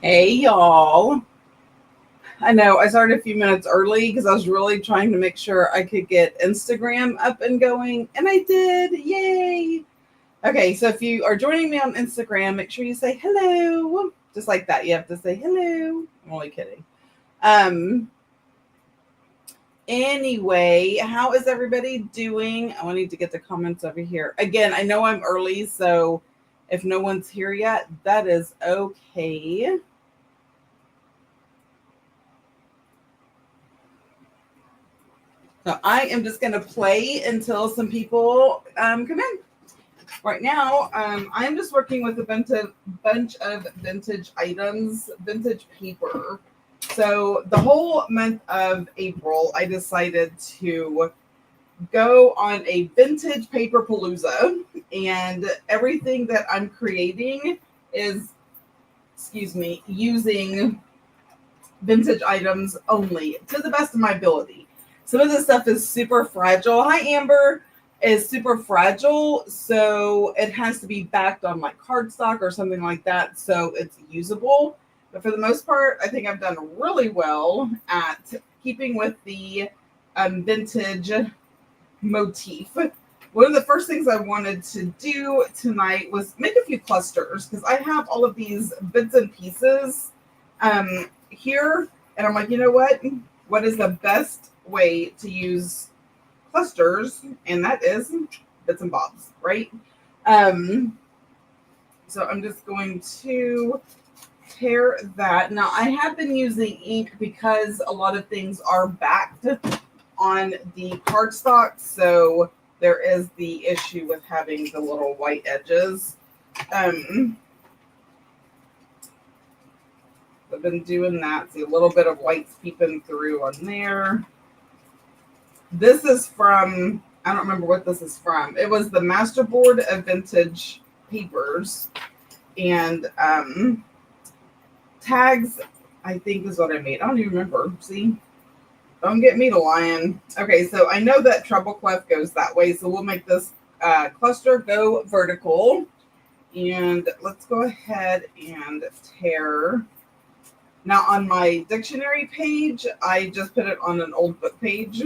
Hey y'all. I know I started a few minutes early because I was really trying to make sure I could get Instagram up and going, and I did. Yay. Okay, so if you are joining me on Instagram, make sure you say hello. Just like that. You have to say hello. I'm only kidding. Um anyway, how is everybody doing? I need to get the comments over here. Again, I know I'm early, so if no one's here yet, that is okay. So I am just going to play until some people come in. Right now, I'm just working with a bunch of vintage items, vintage paper. So the whole month of April, I decided to go on a vintage paper palooza, and everything that I'm creating is, excuse me, using vintage items only to the best of my ability. Some of this stuff is super fragile. Hi, Amber. Is super fragile, so it has to be backed on like cardstock or something like that, so it's usable. But for the most part, I think I've done really well at keeping with the vintage motif. One of the first things I wanted to do tonight was make a few clusters because I have all of these bits and pieces here, and I'm like, you know what? What is the best way to use clusters? And that is bits and bobs, right? Um, so I'm just going to tear that. Now I have been using ink because a lot of things are backed on the cardstock, so there is the issue with having the little white edges. Um, I've been doing that. See a little bit of white's peeping through on there. This is from, I don't remember what this is from. It was the Masterboard of Vintage Papers. And tags, I think is what I made. I don't even remember. See? Don't get me to lying. Okay, so I know that treble clef goes that way. So we'll make this cluster go vertical. And let's go ahead and tear. Now on my dictionary page, I just put it on an old book page.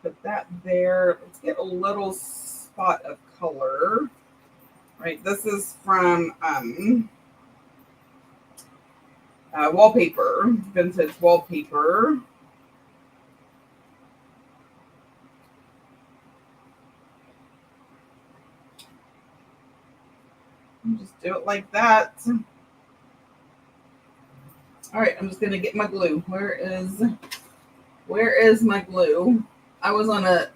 Put that there. Let's get a little spot of color. Right, this is from wallpaper, vintage wallpaper. Just do it like that. All right, I'm just gonna get my glue. Where is my glue? I was on a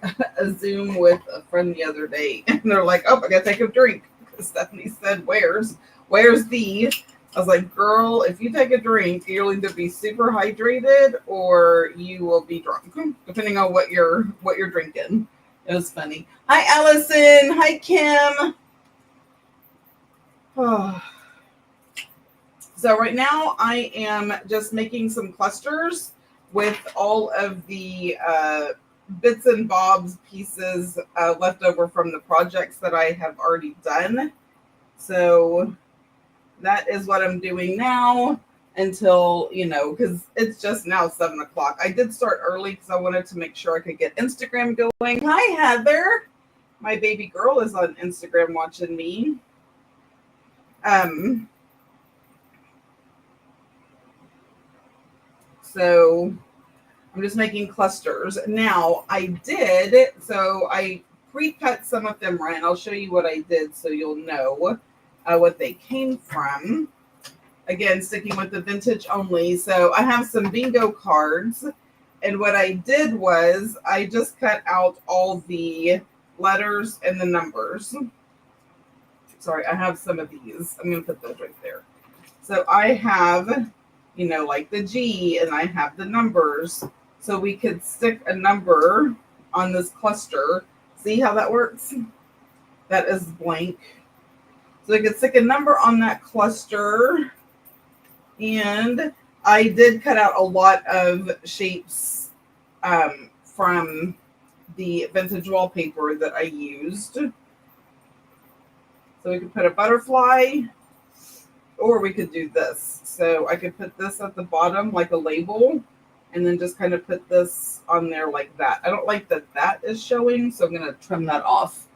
Zoom with a friend the other day, and they're like, "Oh, I gotta take a drink." Stephanie said, Where's the?" I was like, "Girl, if you take a drink, you'll either be super hydrated or you will be drunk, depending on what you're drinking." It was funny. Hi, Allison. Hi, Kim. So right now I am just making some clusters with all of the bits and bobs pieces left over from the projects that I have already done. So that is what I'm doing now until, because it's just now 7 o'clock. I did start early because I wanted to make sure I could get Instagram going. Hi, Heather. My baby girl is on Instagram watching me. Um, so I'm just making clusters. Now, I pre-cut some of them right. I'll show you what I did so you'll know what they came from. Again, sticking with the vintage only. So I have some bingo cards. And what I did was I just cut out all the letters and the numbers. Sorry, I have some of these. I'm going to put those right there. So I have, like the G, and I have the numbers. So we could stick a number on this cluster. See how that works? That is blank. So we could stick a number on that cluster. And I did cut out a lot of shapes from the vintage wallpaper that I used. So we could put a butterfly, or we could do this. So I could put this at the bottom like a label, and then just kind of put this on there like that. I don't like that that is showing, so I'm going to trim that off.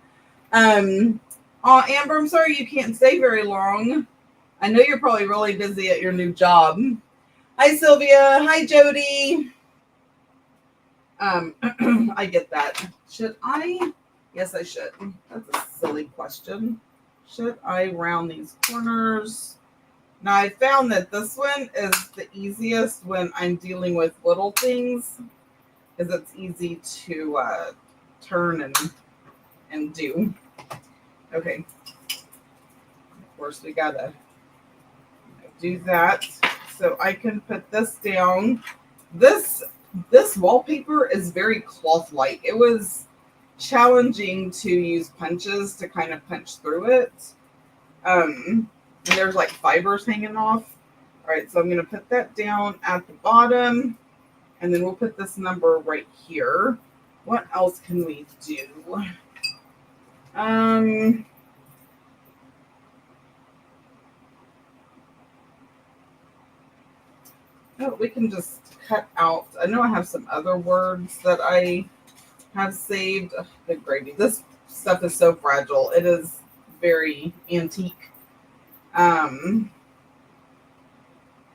Amber, I'm sorry you can't stay very long. I know you're probably really busy at your new job. Hi, Sylvia. Hi, Jody. I get that. Should I? Yes, I should. That's a silly question. Should I round these corners? Now, I found that this one is the easiest when I'm dealing with little things, because it's easy to turn and do. Okay. Of course, we gotta do that. So I can put this down. This wallpaper is very cloth-like. It was challenging to use punches to kind of punch through it. And there's like fibers hanging off. All right, so I'm going to put that down at the bottom, and then we'll put this number right here. What else can we do? Oh, we can just cut out. I know I have some other words that I have saved. Ugh, good gravy. This stuff is so fragile. It is very antique. I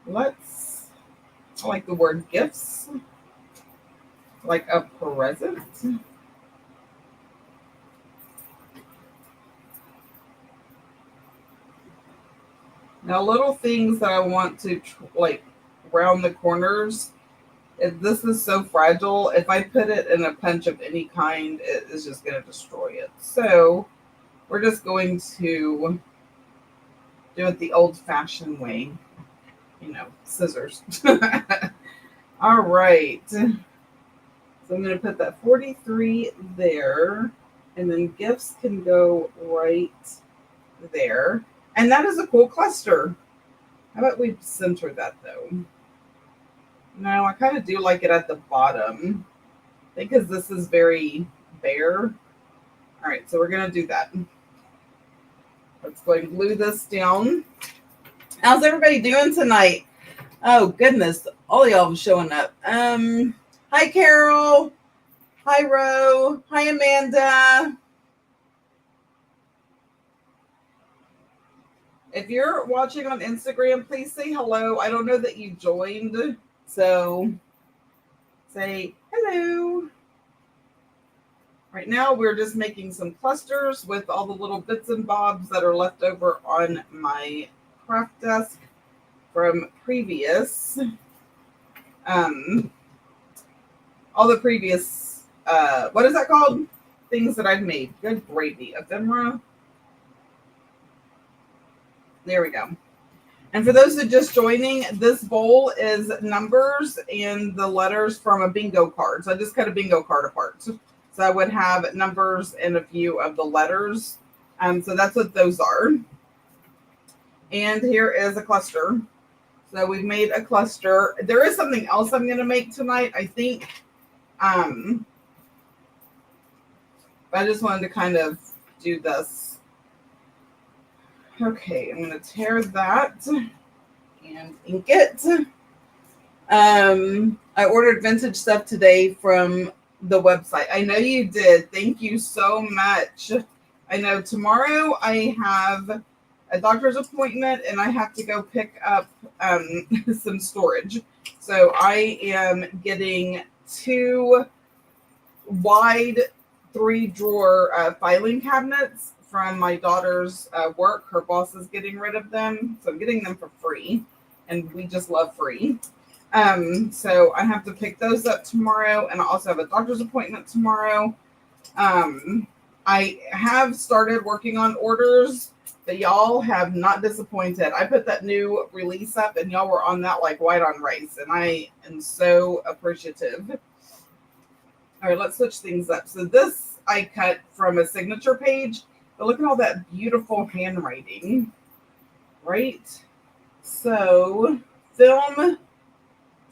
like the word gifts. Like a present. Now, little things that I want to like round the corners. If this is so fragile, if I put it in a punch of any kind, it is just going to destroy it. So we're just going to do it the old-fashioned way. You know, scissors. All right. So I'm going to put that 43 there, and then gifts can go right there. And that is a cool cluster. How about we center that, though? No, I kind of do like it at the bottom. I think because this is very bare. All right, so we're going to do that. Let's go and glue this down. How's everybody doing tonight? Oh, goodness. All y'all showing up. Hi, Carol. Hi, Ro. Hi, Amanda. If you're watching on Instagram, please say hello. I don't know that you joined, so say hello. Right now, we're just making some clusters with all the little bits and bobs that are left over on my craft desk from previous, all the previous, what is that called? Things that I've made. Good gravy. Ephemera. There we go. And for those that are just joining, this bowl is numbers and the letters from a bingo card. So I just cut a bingo card apart. So I would have numbers and a few of the letters. So that's what those are. And here is a cluster. So we've made a cluster. There is something else I'm going to make tonight, I think. But I just wanted to kind of do this. Okay, I'm going to tear that and ink it. I ordered vintage stuff today from the website. I know you did. Thank you so much. I know tomorrow I have a doctor's appointment and I have to go pick up some storage. So I am getting 2 wide 3-drawer filing cabinets from my daughter's work. Her boss is getting rid of them. So I'm getting them for free. And we just love free. So I have to pick those up tomorrow. And I also have a doctor's appointment tomorrow. I have started working on orders, but y'all have not disappointed. I put that new release up and y'all were on that like white on rice. And I am so appreciative. All right, let's switch things up. So this I cut from a signature page. But look at all that beautiful handwriting, right? So film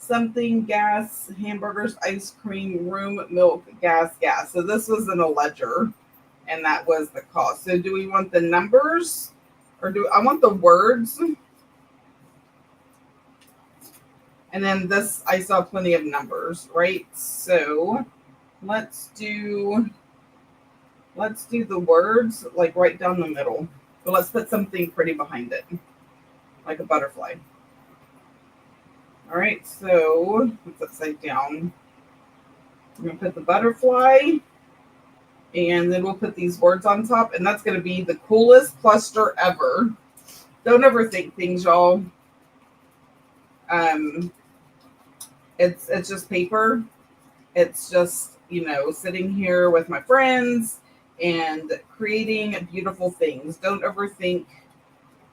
something, gas, hamburgers, ice cream, room, milk, gas, gas. So this was in a ledger, and that was the cost. So do we want the numbers, or do I want the words? And then this, I saw plenty of numbers, right? So let's do the words like right down the middle. But let's put something pretty behind it, like a butterfly. All right, so it's upside down. I'm gonna put the butterfly, and then we'll put these words on top, and that's gonna be the coolest cluster ever. Don't overthink things, y'all. It's just paper. It's just, sitting here with my friends and creating beautiful things. Don't overthink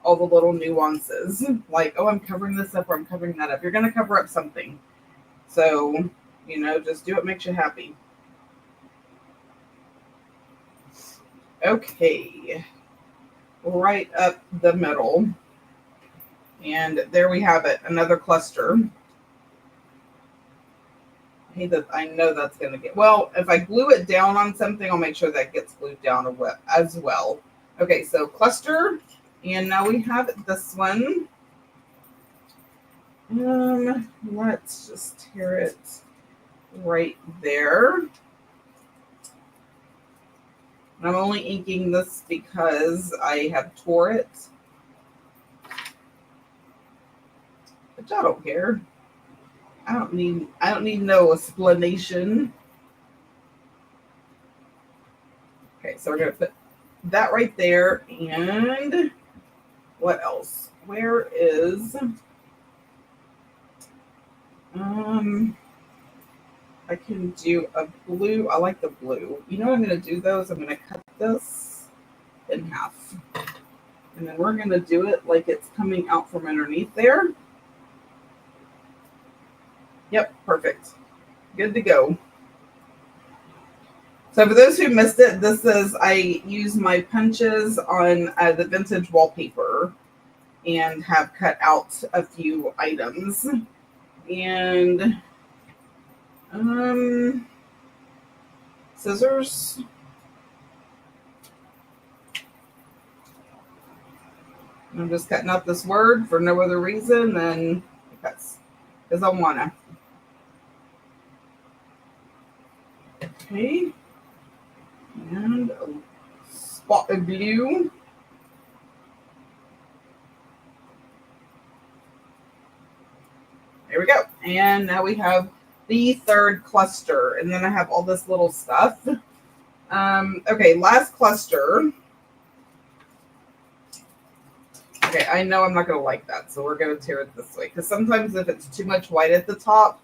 all the little nuances. Like, oh, I'm covering this up or I'm covering that up. You're going to cover up something. So, just do what makes you happy. Okay. Right up the middle. And there we have it. Another cluster. I know that's going to get, well, if I glue it down on something, I'll make sure that gets glued down as well. Okay, so cluster, and now we have this one. Let's just tear it right there. I'm only inking this because I have tore it, which I don't care. I don't need no explanation. Okay, so we're gonna put that right there, and what else? Where is I can do a blue. I like the blue. You know what I'm gonna do though is I'm gonna cut this in half. And then we're gonna do it like it's coming out from underneath there. Yep, perfect. Good to go. So for those who missed it, this is, I use my punches on the vintage wallpaper and have cut out a few items. And scissors. I'm just cutting out this word for no other reason than because I wanna. Okay. And a spot of blue. There we go. And now we have the third cluster. And then I have all this little stuff. Okay, last cluster. Okay, I know I'm not going to like that, so we're going to tear it this way. Because sometimes if it's too much white at the top,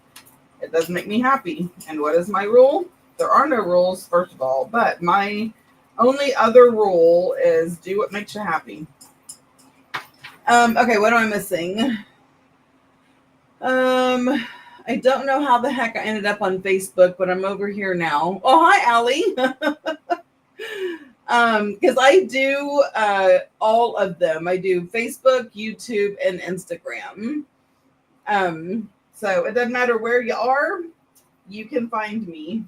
it doesn't make me happy. And what is my rule? There are no rules, first of all. But my only other rule is do what makes you happy. Okay, what am I missing? I don't know how the heck I ended up on Facebook, but I'm over here now. Oh, hi, Allie. Because I do all of them. I do Facebook, YouTube, and Instagram. So it doesn't matter where you are, you can find me.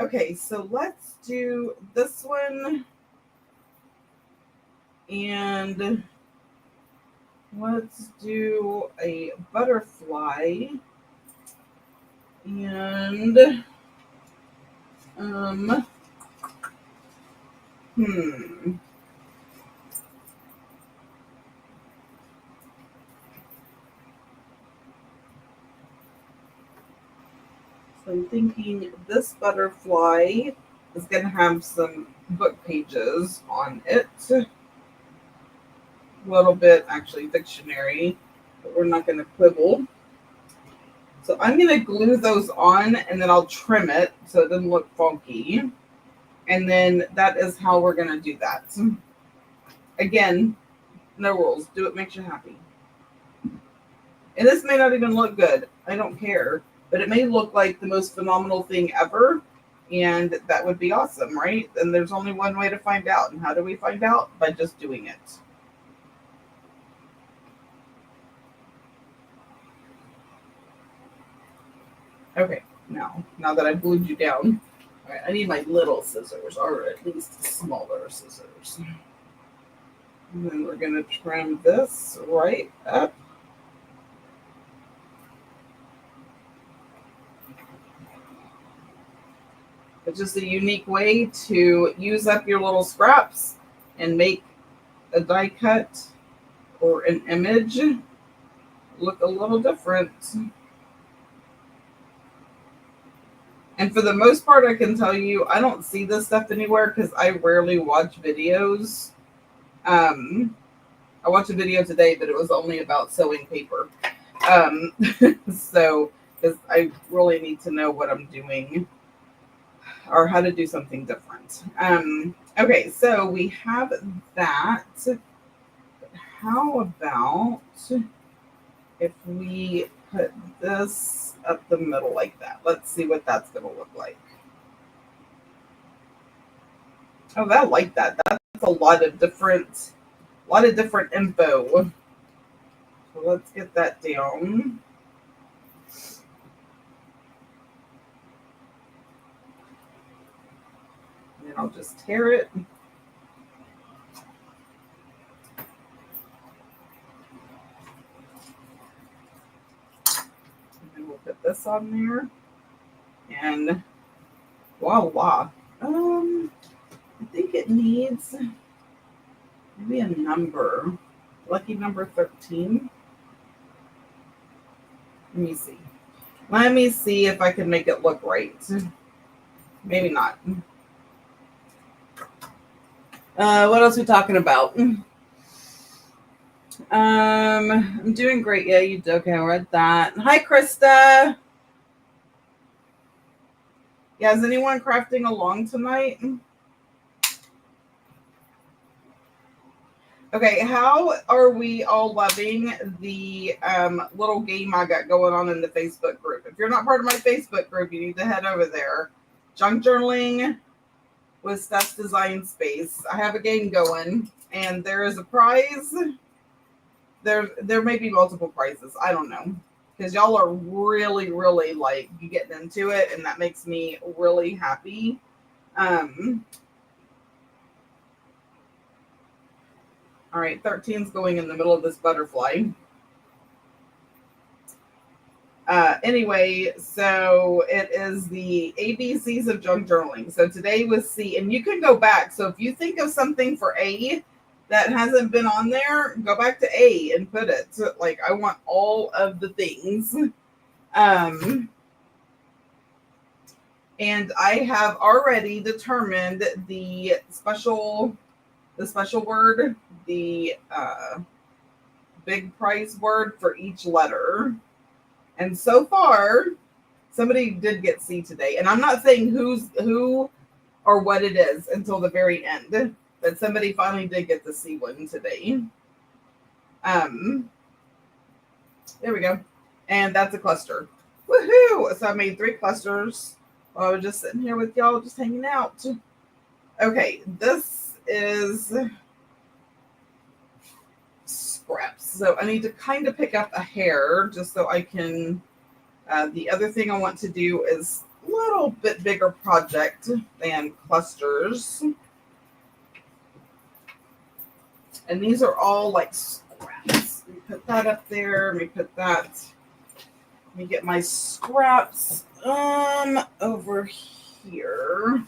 Okay, so let's do this one. And let's do a butterfly. And So I'm thinking this butterfly is going to have some book pages on it. A little bit, actually, dictionary, but we're not going to quibble. So I'm going to glue those on, and then I'll trim it so it doesn't look funky. And then that is how we're going to do that. Again, no rules. Do what makes you happy. And this may not even look good. I don't care. But it may look like the most phenomenal thing ever. And that would be awesome, right? And there's only one way to find out. And how do we find out? By just doing it. Okay, now that I glued you down, all right, I need my little scissors, or at least smaller scissors. And then we're going to trim this right up. It's just a unique way to use up your little scraps and make a die cut or an image look a little different. And for the most part, I can tell you, I don't see this stuff anywhere because I rarely watch videos. I watched a video today, but it was only about sewing paper. So, because I really need to know what I'm doing or how to do something different. Okay, so we have that. How about if we put this up the middle like that? Let's see what that's going to look like. Oh, I like that. That's a lot of different info. So let's get that down. And then I'll just tear it. We'll put this on there, and voila. I think it needs maybe a number, lucky number 13. Let me see if I can make it look right. Maybe not. What else are we talking about? I'm doing great. Yeah, you did. Okay, I read that. Hi, Krista. Yeah, is anyone crafting along tonight? Okay, how are we all loving the little game I got going on in the Facebook group? If you're not part of my Facebook group, you need to head over there. Junk journaling with Steph's Design Space. I have a game going, and there is a prize. There may be multiple prizes. I don't know. Because y'all are really, really like getting into it, and that makes me really happy. All right, 13's going in the middle of this butterfly. Anyway, so it is the ABCs of junk journaling. So today was C, and you can go back. So if you think of something for A that hasn't been on there, go back to A and put it. So, like, I want all of the things. And I have already determined the special word, the big prize word for each letter. And so far, somebody did get C today. And I'm not saying who or what it is until the very end. But somebody finally did get the C one today. There we go. And that's a cluster. Woohoo! So I made 3 clusters while I was just sitting here with y'all, just hanging out. Okay, this is scraps. So I need to kind of pick up a hair just so I can. The other thing I want to do is a little bit bigger project than clusters. And these are all like scraps. Let me put that up there. Let me put that. Let me get my scraps over here.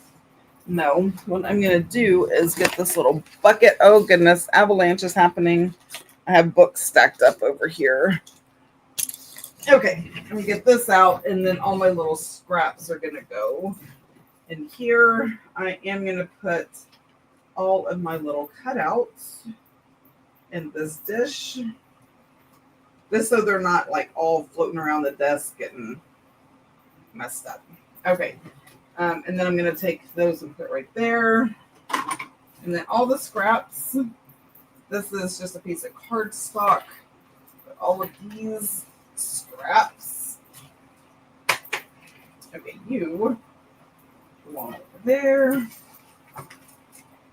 No, what I'm going to do is get this little bucket. Oh, goodness. Avalanche is happening. I have books stacked up over here. Okay, let me get this out, and then all my little scraps are going to go in here. I am going to put all of my little cutouts in this dish, just so they're not like all floating around the desk getting messed up. Okay, and then I'm going to take those and put right there. And then all the scraps, this is just a piece of cardstock. Put all of these scraps. Okay, you belong over there.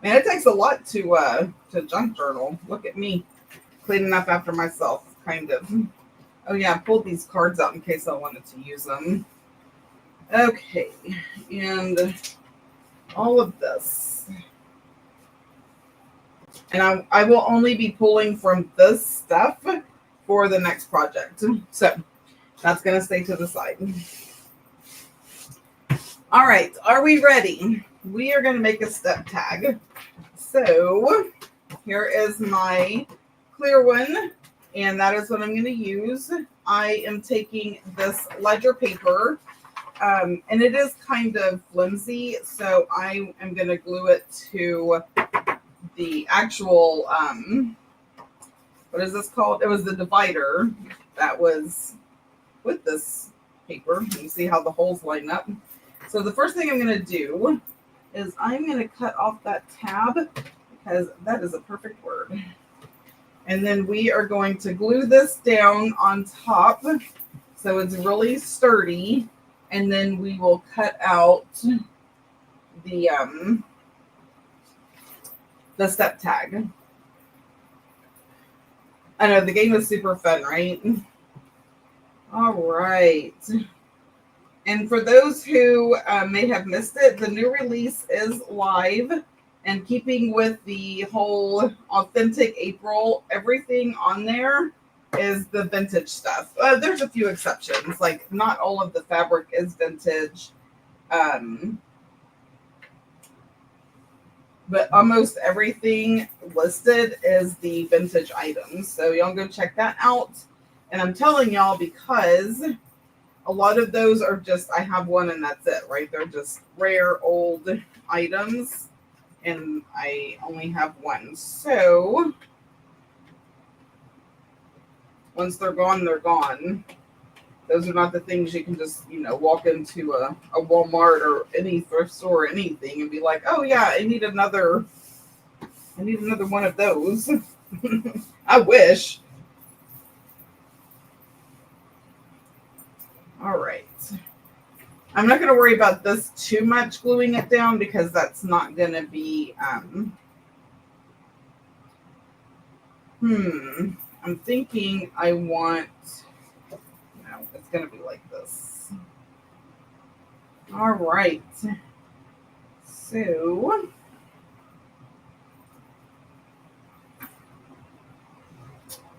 Man, it takes a lot to junk journal. Look at me cleaning up after myself, kind of. Oh yeah, I pulled these cards out in case I wanted to use them. Okay, and all of this. And I will only be pulling from this stuff for the next project. So that's going to stay to the side. All right, are we ready? We are going to make a step tag. So here is my clear one, and that is what I'm going to use. I am taking this ledger paper, and it is kind of flimsy, so I am going to glue it to the actual, what is this called? It was the divider that was with this paper. You see how the holes line up? So the first thing I'm going to do is I'm going to cut off that tab, because that is a perfect word. And then we are going to glue this down on top so it's really sturdy. And then we will cut out the step tag. I know the game is super fun, right? All right. And for those who may have missed it, the new release is live. And keeping with the whole authentic April, everything on there is the vintage stuff. There's a few exceptions, like not all of the fabric is vintage. But almost everything listed is the vintage items. So y'all go check that out. And I'm telling y'all because a lot of those are just, I have one and that's it, right? They're just rare old items. And I only have one. So once they're gone, they're gone. Those are not the things you can just, walk into a Walmart or any thrift store or anything and be like, oh yeah, I need another one of those. I wish. All right. I'm not going to worry about this too much, gluing it down, because that's not going to be, I'm thinking I want, no, it's going to be like this. All right. So,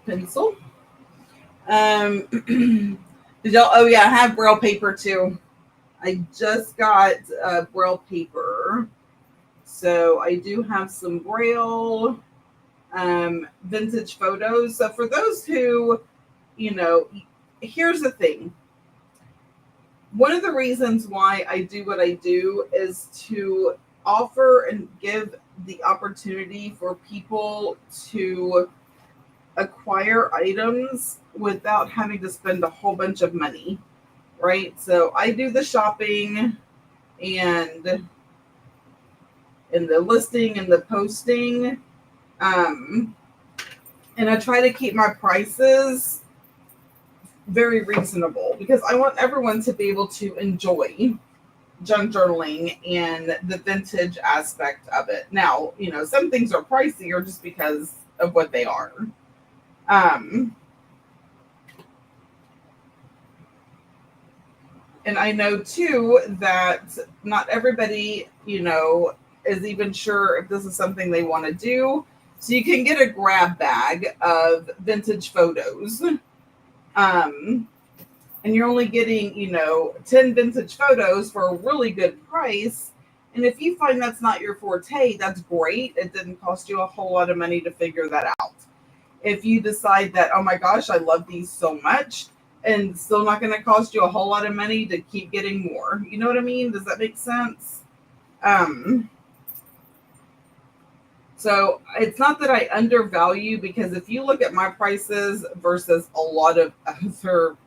pencil. Did y'all, oh yeah, I have Braille paper too. I just got Braille paper. So I do have some Braille vintage photos. So for those who, here's the thing. One of the reasons why I do what I do is to offer and give the opportunity for people to acquire items without having to spend a whole bunch of money, right? So I do the shopping and the listing and the posting, and I try to keep my prices very reasonable because I want everyone to be able to enjoy junk journaling and the vintage aspect of it. Now, some things are pricier just because of what they are. And I know too that not everybody, is even sure if this is something they want to do. So you can get a grab bag of vintage photos. And you're only getting, 10 vintage photos for a really good price. And if you find that's not your forte, that's great. It didn't cost you a whole lot of money to figure that out. If you decide that, oh my gosh, I love these so much, and it's still not going to cost you a whole lot of money to keep getting more. You know what I mean? Does that make sense? So it's not that I undervalue, because if you look at my prices versus a lot of other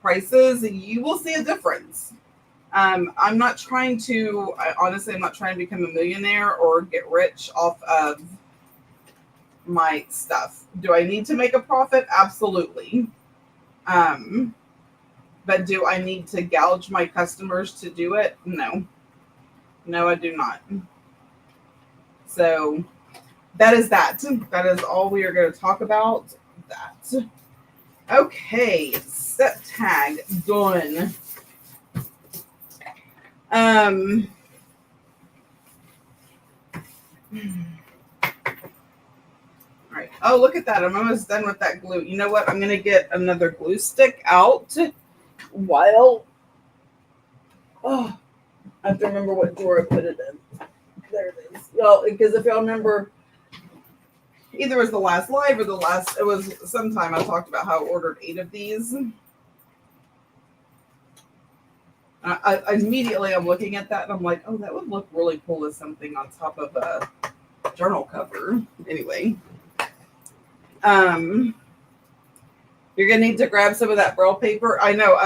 prices, you will see a difference. I'm not trying to, honestly, I'm not trying to become a millionaire or get rich off of my stuff. Do I need to make a profit? Absolutely. But do I need to gouge my customers to do it? No. No, I do not. So that is that. That is all we are going to talk about. That. Okay, step tag done. Um, all right. Oh, look at that. I'm almost done with that glue. You know what? I'm going to get another glue stick out while, oh, I have to remember what drawer I put it in. There it is. Well, because if y'all remember, either it was the last live or it was sometime I talked about how I ordered 8 of these. I immediately I'm looking at that and I'm like, oh, that would look really cool as something on top of a journal cover. Anyway, you're gonna need to grab some of that braille paper. I know.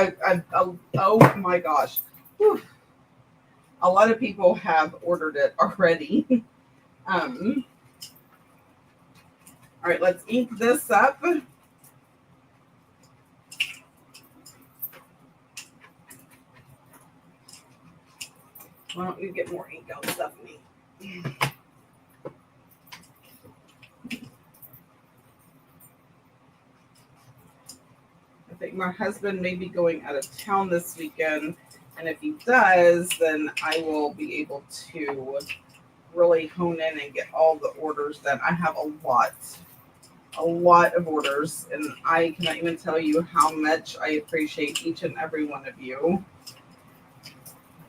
Oh my gosh, whew. A lot of people have ordered it already. All right, let's ink this up. Why don't you get more ink out, Stephanie? I think my husband may be going out of town this weekend, and if he does, then I will be able to really hone in and get all the orders done. I have a lot of orders, and I cannot even tell you how much I appreciate each and every one of you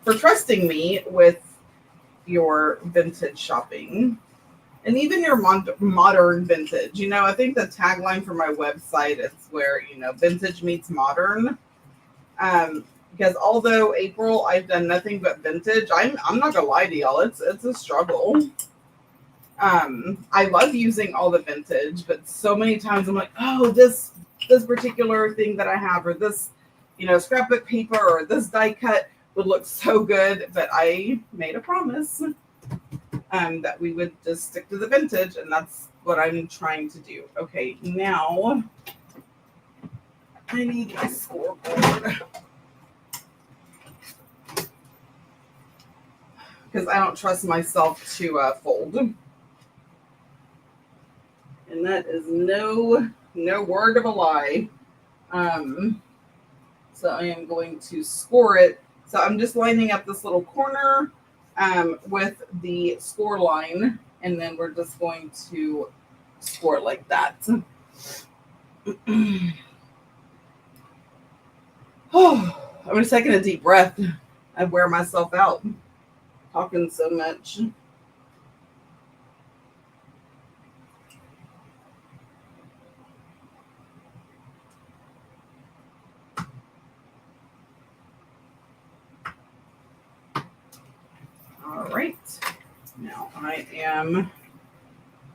for trusting me with your vintage shopping and even your modern vintage. You know, I think the tagline for my website is where, you know, vintage meets modern. Because although April, I've done nothing but vintage, I'm not gonna lie to y'all, it's a struggle. I love using all the vintage, but so many times I'm like, oh, this particular thing that I have, or this, you know, scrapbook paper, or this die cut would look so good, but I made a promise that we would just stick to the vintage, and that's what I'm trying to do. Okay, now I need my scoreboard because I don't trust myself to fold, and that is no word of a lie. So I am going to score it. So I'm just lining up this little corner with the score line, and then we're just going to score it like that. Oh, I'm just taking a deep breath. I wear myself out talking so much. All right. Now I am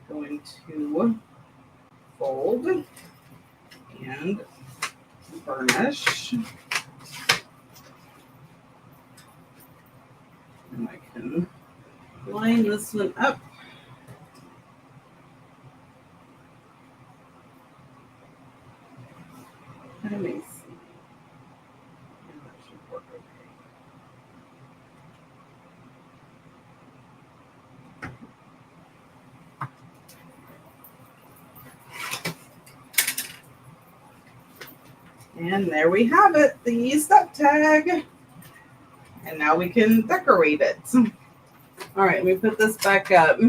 going to fold and burnish. And I can line this one up. Let me see. That should work okay. And there we have it, the step tag. And now we can decorate it. All right, let me put this back up.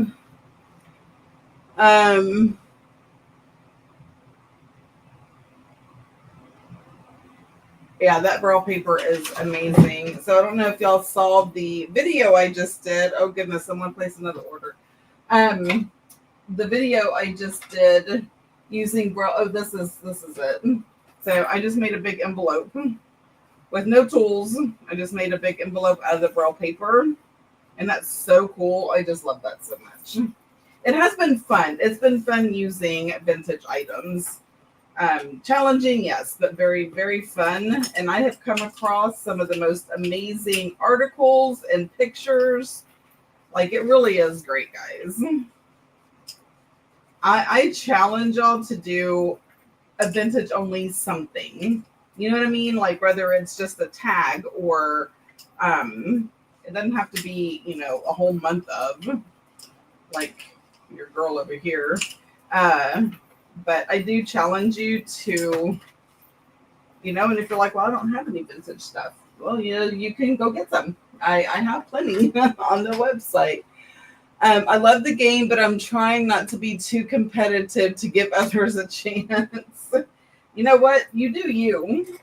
Yeah, that braille paper is amazing. So I don't know if y'all saw the video I just did. Oh goodness, someone placed another order. The video I just did using braille. Oh, this is it. So I just made a big envelope with no tools. I just made a big envelope out of the braille paper, and that's so cool. I just love that so much. It has been fun. It's been fun using vintage items. Challenging, yes, but very, very fun. And I have come across some of the most amazing articles and pictures. Like, it really is great, guys. I challenge y'all to do a vintage only something. You know what I mean? Like, whether it's just a tag or it doesn't have to be, you know, a whole month of, like your girl over here. But I do challenge you to, you know, and if you're like, well, I don't have any vintage stuff. Well, you can go get some. I have plenty on the website. I love the game, but I'm trying not to be too competitive to give others a chance. You know what? You do you.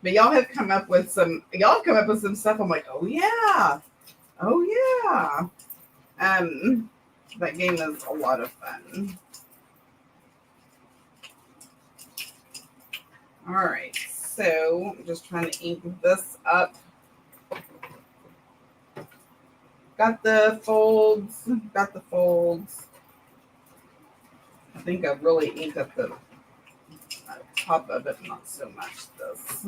But y'all have come up with some stuff. I'm like, oh yeah. Oh yeah. That game is a lot of fun. All right. So I'm just trying to ink this up. Got the folds. Got the folds. I think I really inked up the top of it, not so much this.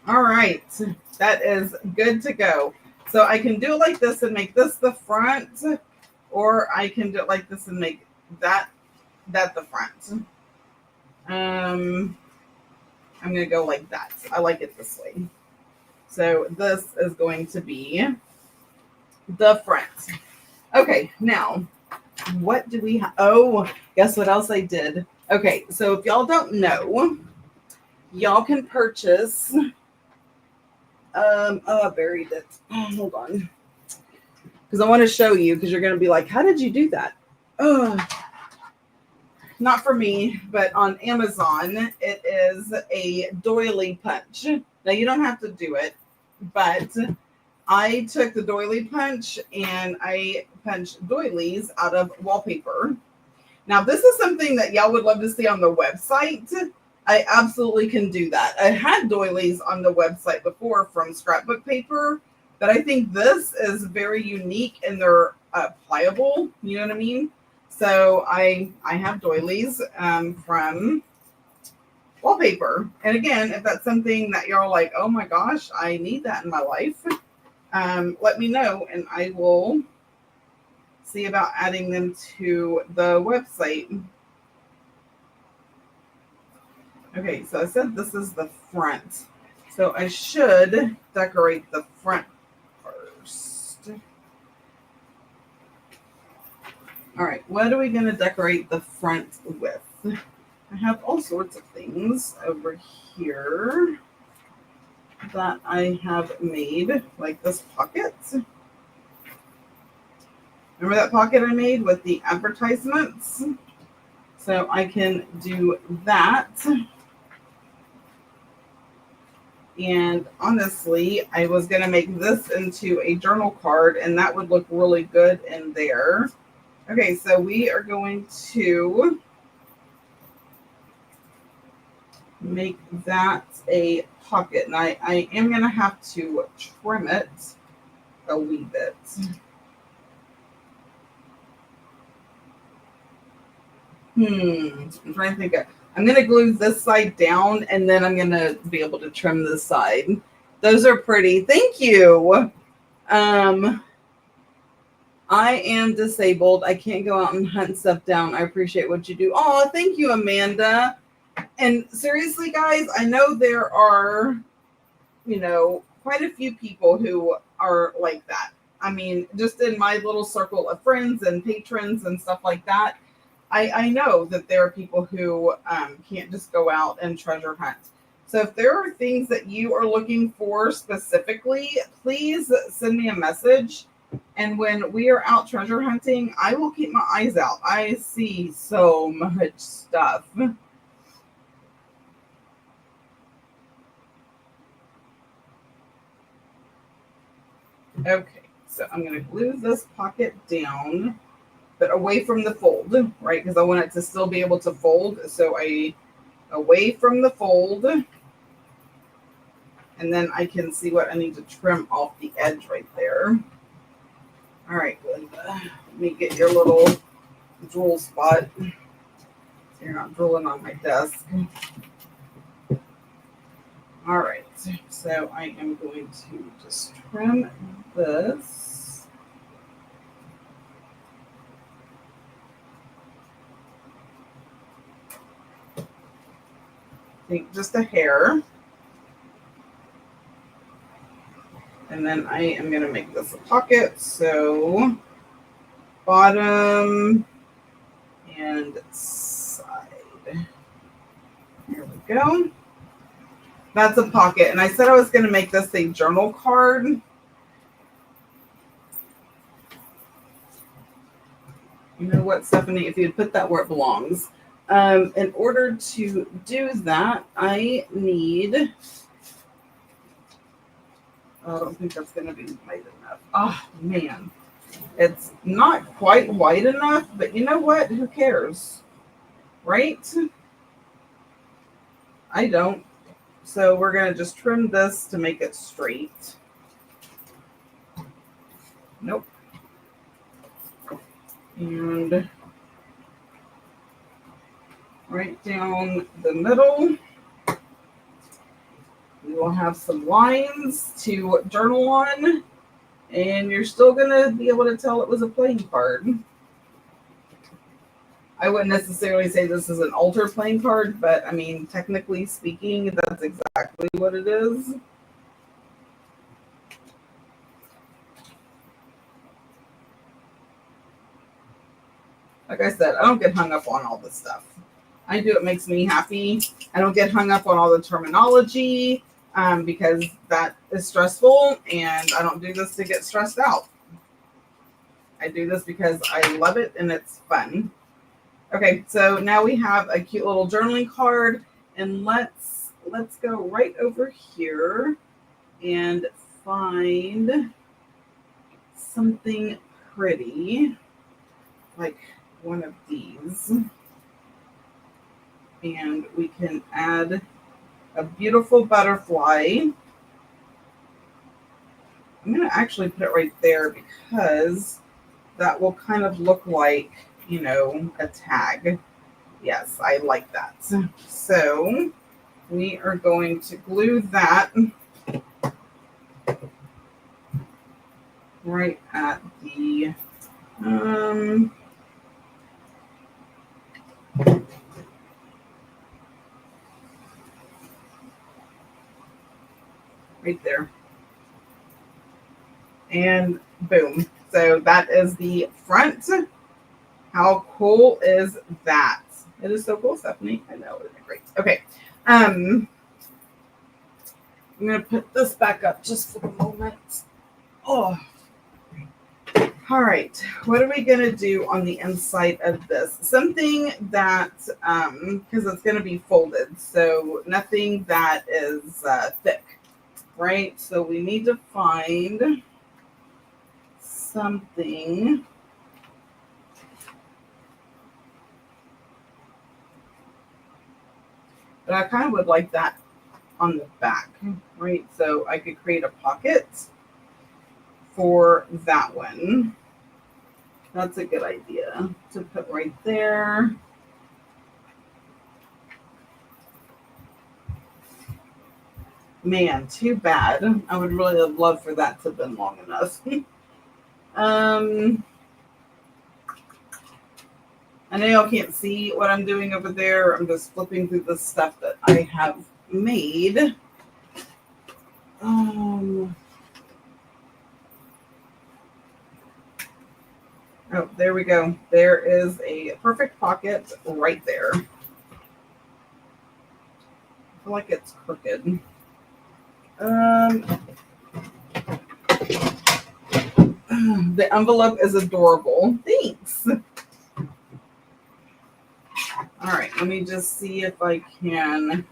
All right, that is good to go. So I can do it like this and make this the front, or I can do it like this and make that the front. I'm gonna go like that. I like it this way. So this is going to be the front. Okay, now what do we have? Oh, guess what else I did? Okay, so if y'all don't know, y'all can purchase. Oh, I buried it. Oh, hold on, because I want to show you. Because you're going to be like, "How did you do that?" Oh, not for me, but on Amazon, it is a doily punch. Now you don't have to do it, but I took the doily punch and I punched doilies out of wallpaper. Now, this is something that y'all would love to see on the website. I absolutely can do that. I had doilies on the website before from scrapbook paper, but I think this is very unique and they're pliable. You know what I mean? So I have doilies from wallpaper. And again, if that's something that y'all are like, oh my gosh, I need that in my life, let me know and I will see about adding them to the website. Okay, so I said this is the front. So I should decorate the front first. All right, what are we going to decorate the front with? I have all sorts of things over here that I have made, like this pocket. Remember that pocket I made with the advertisements? So I can do that. And honestly, I was going to make this into a journal card, and that would look really good in there. Okay, so we are going to make that a pocket. And I am going to have to trim it a wee bit. I'm trying to think of. I'm going to glue this side down, and then I'm going to be able to trim this side. Those are pretty. Thank you. I am disabled. I can't go out and hunt stuff down. I appreciate what you do. Oh, thank you, Amanda. And seriously, guys, I know there are, quite a few people who are like that. I mean, just in my little circle of friends and patrons and stuff like that, I know that there are people who can't just go out and treasure hunt. So if there are things that you are looking for specifically, please send me a message. And when we are out treasure hunting, I will keep my eyes out. I see so much stuff. Okay, so I'm going to glue this pocket down, but away from the fold, right? Because I want it to still be able to fold. So away from the fold. And then I can see what I need to trim off the edge right there. All right, Linda, let me get your little drool spot. So you're not drooling on my desk. All right, so I am going to just trim this. I think just a hair. And then I am going to make this a pocket. So bottom and side. Here we go. That's a pocket. And I said I was going to make this a journal card. You know what, Stephanie? If you'd put that where it belongs. In order to do that, I need... I don't think that's going to be white enough. Oh, man. It's not quite white enough, but you know what? Who cares? Right? I don't. So we're going to just trim this to make it straight. Nope. And right down the middle, we will have some lines to journal on, and you're still going to be able to tell it was a playing card. I wouldn't necessarily say this is an altar playing card, but I mean, technically speaking, that's exactly what it is. Like I said, I don't get hung up on all this stuff. I do what makes me happy. I don't get hung up on all the terminology because that is stressful, and I don't do this to get stressed out. I do this because I love it and it's fun. Okay, so now we have a cute little journaling card, and let's go right over here and find something pretty, like one of these. And we can add a beautiful butterfly. I'm going to actually put it right there because that will kind of look like, you know, a tag. Yes, I like that. So we are going to glue that right at the right there. And boom. So that is the front. How cool is that? It is so cool, Stephanie. I know, isn't it great? Okay. I'm going to put this back up just for the moment. Oh. All right. What are we going to do on the inside of this? Something that, because it's going to be folded, so nothing that is thick, right? So we need to find something. But I kind of would like that on the back, right? So I could create a pocket for that one. That's a good idea to put right there. Man, too bad. I would really have loved for that to have been long enough. I know y'all can't see what I'm doing over there. I'm just flipping through the stuff that I have made. Oh, there we go. There is a perfect pocket right there. I feel like it's crooked. The envelope is adorable. Thanks. All right, let me just see if I can.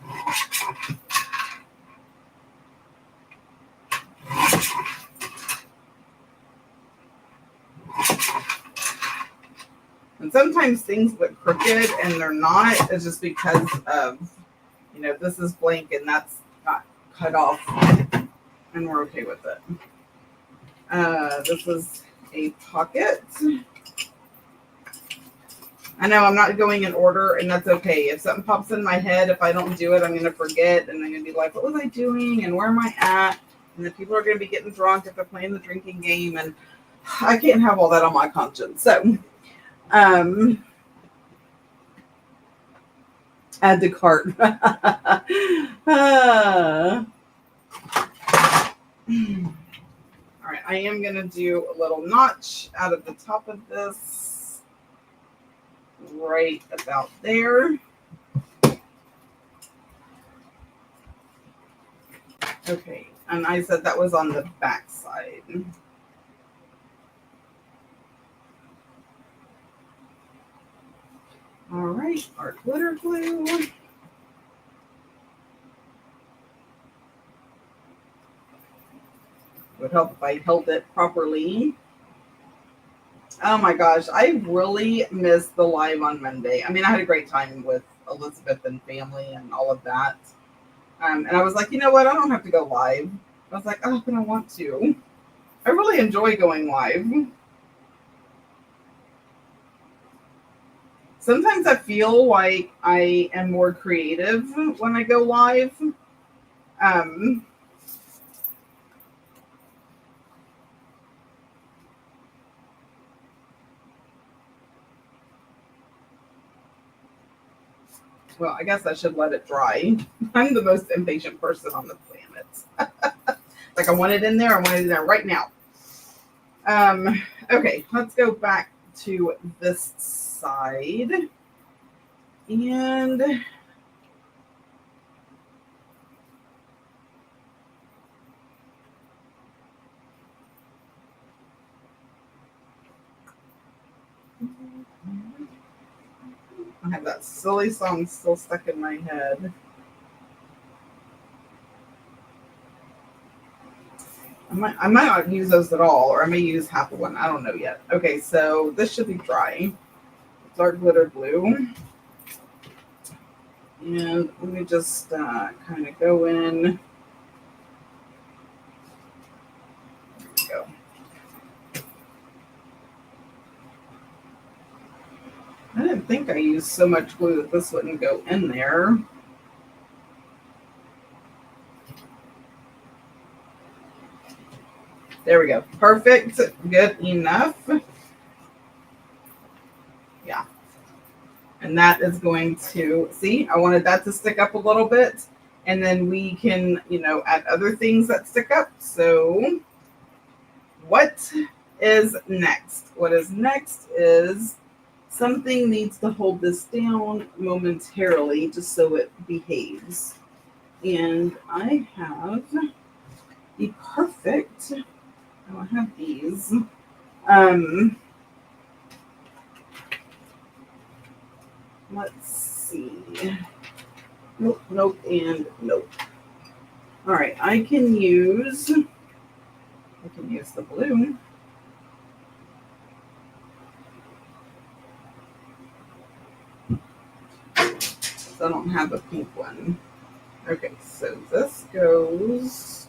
And sometimes things look crooked and they're not. It's just because of, you know, this is blank and that's not cut off, and we're okay with it. This is a pocket. I know I'm not going in order, and that's okay. If something pops in my head, if I don't do it, I'm going to forget, and I'm going to be like, what was I doing, and where am I at? And the people are going to be getting drunk if they're playing the drinking game, and I can't have all that on my conscience. So, add to cart. right, I am going to do a little notch out of the top of this, right about there. Okay, and I said that was on the back side. All right, our glitter glue. Would help if I held it properly. Oh my gosh, I really missed the live on Monday. I mean, I had a great time with Elizabeth and family and all of that. And I was like, you know what? I don't have to go live. I was like, oh, but I want to. I really enjoy going live. Sometimes I feel like I am more creative when I go live. Well, I guess I should let it dry. I'm the most impatient person on the planet. Like I want it in there. I want it in there right now. Okay, let's go back to this side. And I have that silly song still stuck in my head. I might not use those at all, or I may use half of one. I don't know yet. Okay, so this should be dry. It's our glitter glue. And let me just kind of go in. There we go. I didn't think I used so much glue that this wouldn't go in there. There we go. Perfect. Good enough. Yeah. And that is going to, see, I wanted that to stick up a little bit. And then we can, add other things that stick up. So what is next? What is next is something needs to hold this down momentarily just so it behaves. And I have the perfect, I have these. Let's see. Nope, and nope. All right, I can use the blue. So I don't have a pink one. Okay, so this goes,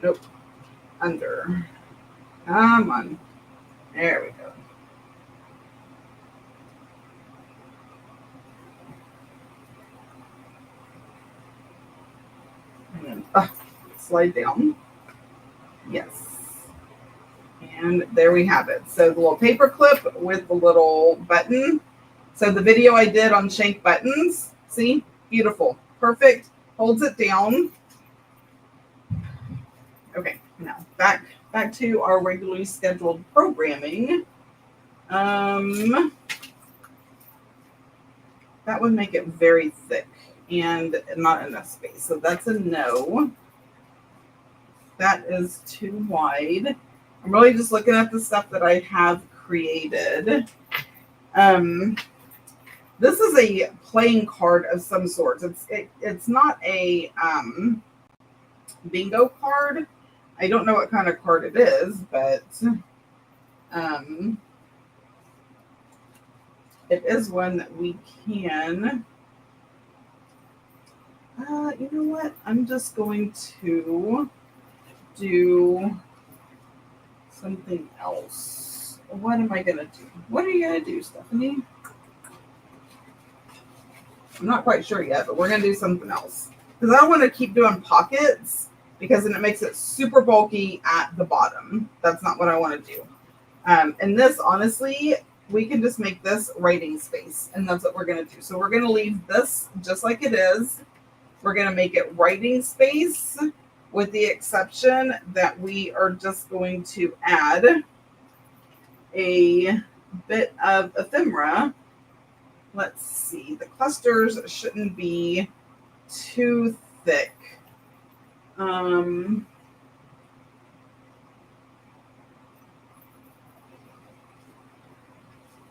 nope, under. Come on. There we go. And then slide down. Yes. And there we have it. So the little paper clip with the little button. So the video I did on shank buttons, see? Beautiful. Perfect. Holds it down. Okay, now back to our regularly scheduled programming. That would make it very thick and not enough space. So that's a no. That is too wide. I'm really just looking at the stuff that I have created. This is a playing card of some sort. It's not a bingo card. I don't know what kind of card it is, but it is one that we can. You know what? I'm just going to do something else. What am I going to do? What are you going to do, Stephanie? I'm not quite sure yet, but we're going to do something else. Because I don't want to keep doing pockets, because then it makes it super bulky at the bottom. That's not what I want to do. And this, honestly, we can just make this writing space. And that's what we're going to do. So we're going to leave this just like it is. We're going to make it writing space with the exception that we are just going to add a bit of ephemera. Let's see, the clusters shouldn't be too thick.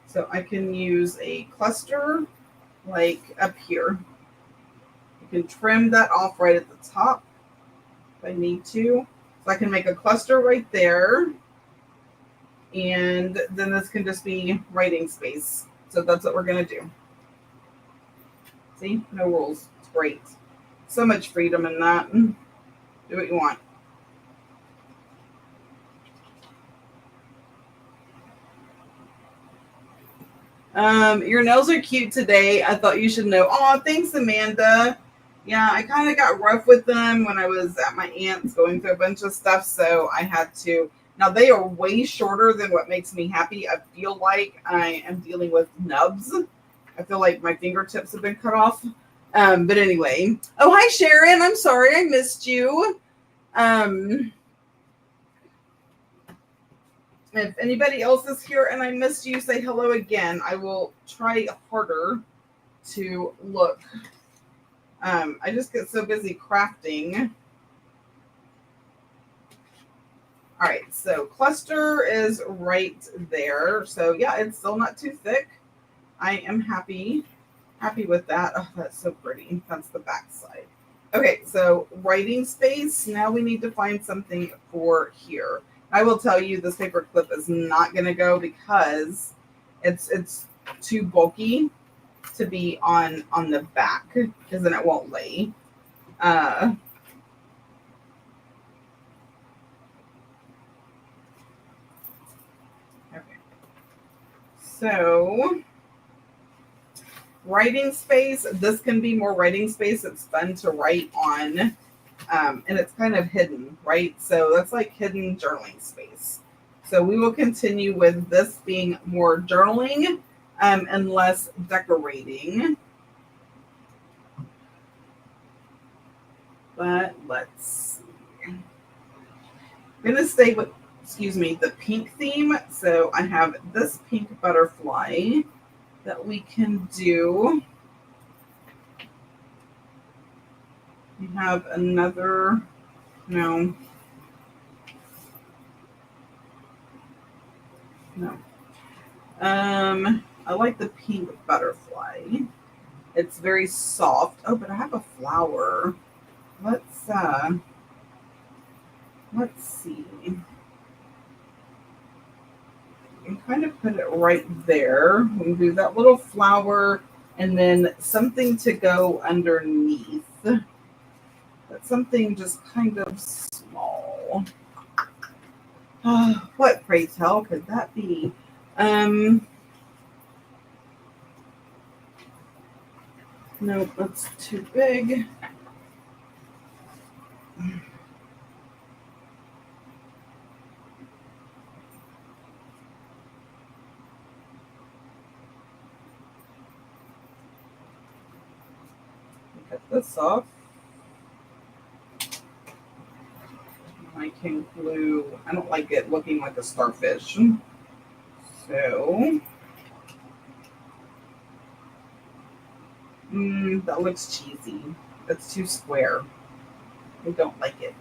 So I can use a cluster like up here. You can trim that off right at the top if I need to. So I can make a cluster right there. And then this can just be writing space. So that's what we're going to do. See, no rules. It's great. So much freedom in that. Do what you want. Your nails are cute today. I thought you should know. Oh, thanks, Amanda. Yeah, I kind of got rough with them when I was at my aunt's going through a bunch of stuff, so I had to. Now, they are way shorter than what makes me happy. I feel like I am dealing with nubs. I feel like my fingertips have been cut off. But anyway. Oh, hi, Sharon. I'm sorry I missed you. If anybody else is here and I missed you, say hello again. I will try harder to look. I just get so busy crafting. All right, so cluster is right there. So yeah, it's still not too thick. I am happy with that. Oh, that's so pretty. That's the back side. Okay, so writing space. Now we need to find something for here. I will tell you this paper clip is not going to go because it's too bulky to be on the back because then it won't lay. Okay. So writing space. This can be more writing space. It's fun to write on. And it's kind of hidden, right? So that's like hidden journaling space. So we will continue with this being more journaling and less decorating. But let's see. I'm going to stay with, the pink theme. So I have this pink butterfly that we can do. We have another, no. I like the pink butterfly. It's very soft. Oh, but I have a flower. Let's see. You can kind of put it right there. We can do that little flower and then something to go underneath. But something just kind of small. What, pray tell, could that be? No, that's too big. Cut this off. I can glue. I don't like it looking like a starfish. So that looks cheesy. That's too square. I don't like it.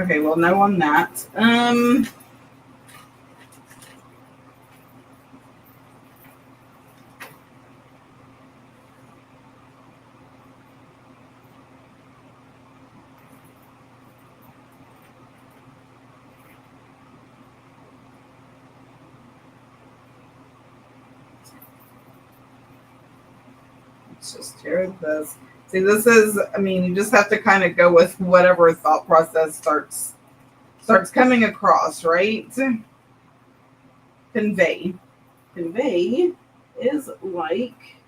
Okay, well, no on that. Let's just tear this. See, this is, you just have to kind of go with whatever thought process starts coming across, right? Convey. Convey is like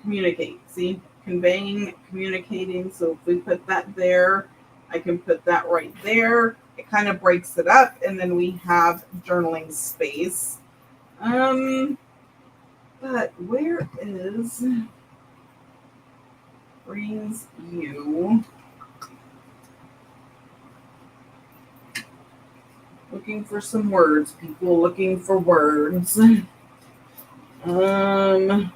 communicate. See, conveying, communicating. So if we put that there, I can put that right there. It kind of breaks it up, and then we have journaling space. But where is brings you? Looking for some words, people. Looking for words. Nope.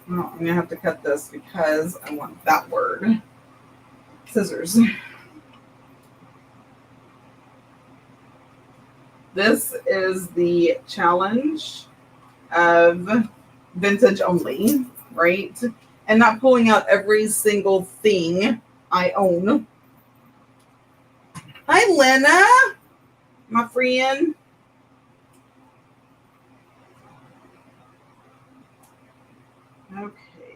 No, I'm gonna have to cut this because I want that word. Scissors. This is the challenge of vintage only, right? And not pulling out every single thing I own. Hi, Lena, my friend. Okay.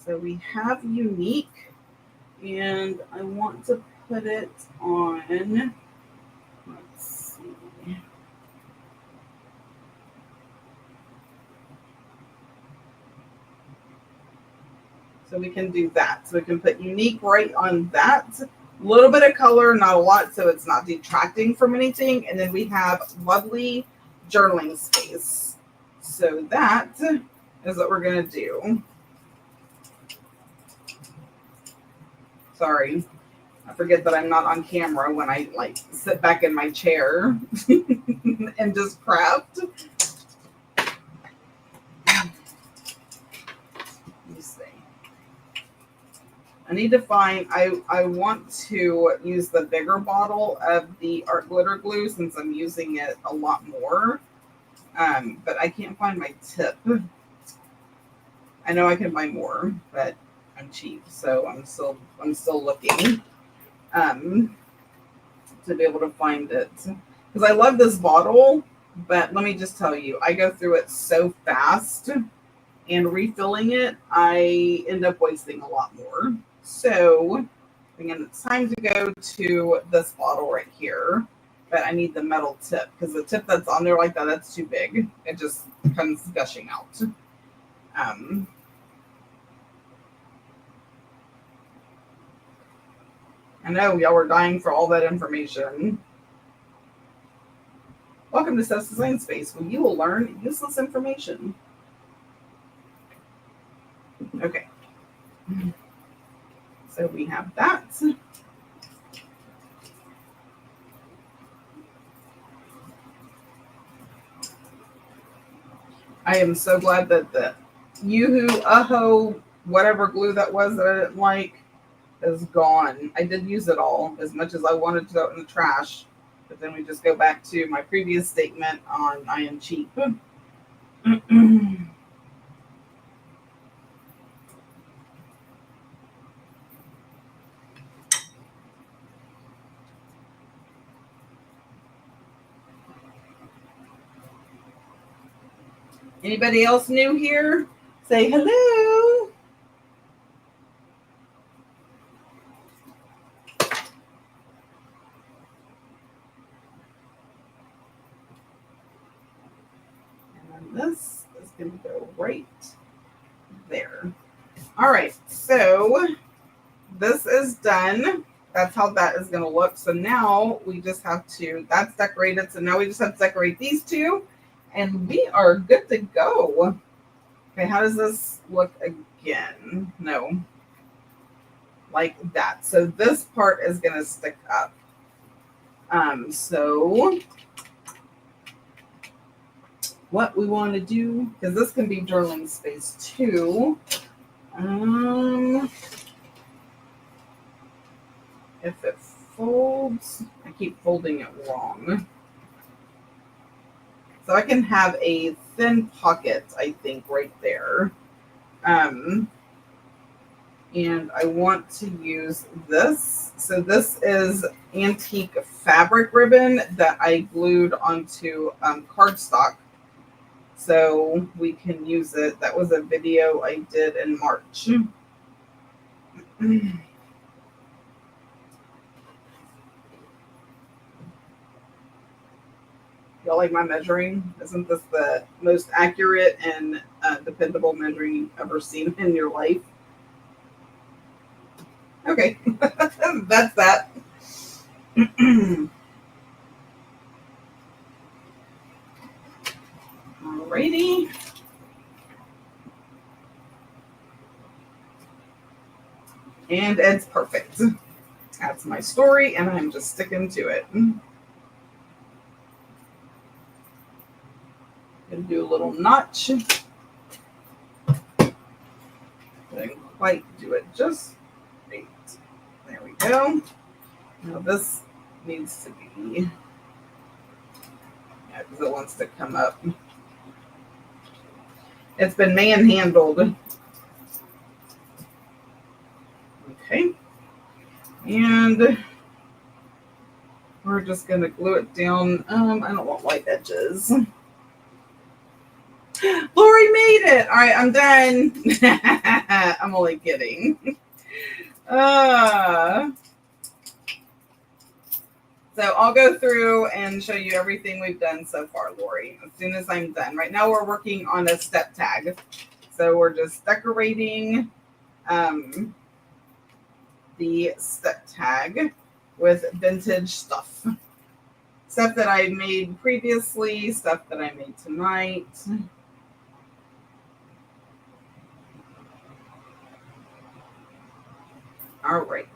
So we have unique, and I want to put it on, let's see. So we can do that. So we can put unique right on that. A little bit of color, not a lot, so it's not detracting from anything. And then we have lovely journaling space. So that is what we're going to do. Sorry. I forget that I'm not on camera when I like sit back in my chair and just craft. Let me see. I need to find, I want to use the bigger bottle of the art glitter glue since I'm using it a lot more. But I can't find my tip. I know I can buy more, but I'm cheap, so I'm still looking to be able to find it. Because I love this bottle, but let me just tell you, I go through it so fast, and refilling it, I end up wasting a lot more. So again, it's time to go to this bottle right here. But I need the metal tip because the tip that's on there like that, that's too big. It just comes gushing out. I know y'all were dying for all that information. Welcome to Seth's Design Space, where you will learn useless information. Okay. So we have that. I am so glad that the Yoo-hoo, whatever glue that was that I didn't like is gone. I did use it all as much as I wanted to throw it in the trash. But then we just go back to my previous statement on I am cheap. Anybody else new here? Say hello. And this is going to go right there. All right, so this is done. That's how that is going to look. So now we just have to, that's decorated. So now we just have to decorate these two and we are good to go. Okay, how does this look again? No, like that. So this part is going to stick up. So what we want to do, because this can be journaling space too. If it folds, I keep folding it wrong. So I can have a thin pocket, I think, right there. And I want to use this. So this is antique fabric ribbon that I glued onto cardstock. So we can use it. That was a video I did in March. Y'all like my measuring? Isn't this the most accurate and dependable measuring you've ever seen in your life? Okay, that's that. Alrighty. And it's perfect. That's my story, and I'm just sticking to it. Gonna do a little notch. Didn't quite do it just right. There we go. Now this needs to be, yeah, because it wants to come up. It's been manhandled. Okay. And we're just gonna glue it down. I don't want white edges. Lori made it. All right, I'm done. I'm only kidding. So I'll go through and show you everything we've done so far, Lori, as soon as I'm done. Right now we're working on a step tag. So we're just decorating the step tag with vintage stuff. Stuff that I made previously, stuff that I made tonight. All right.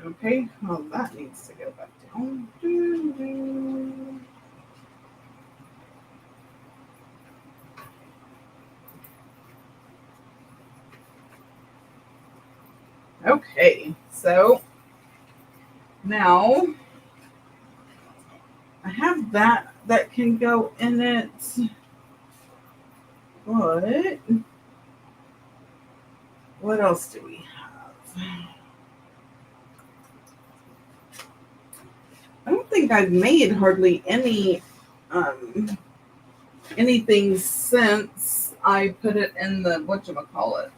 Okay, well, that needs to go back down. Okay, so now I have that can go in it, but what else do we have? I don't think I've made hardly any anything since I put it in the whatchamacallit.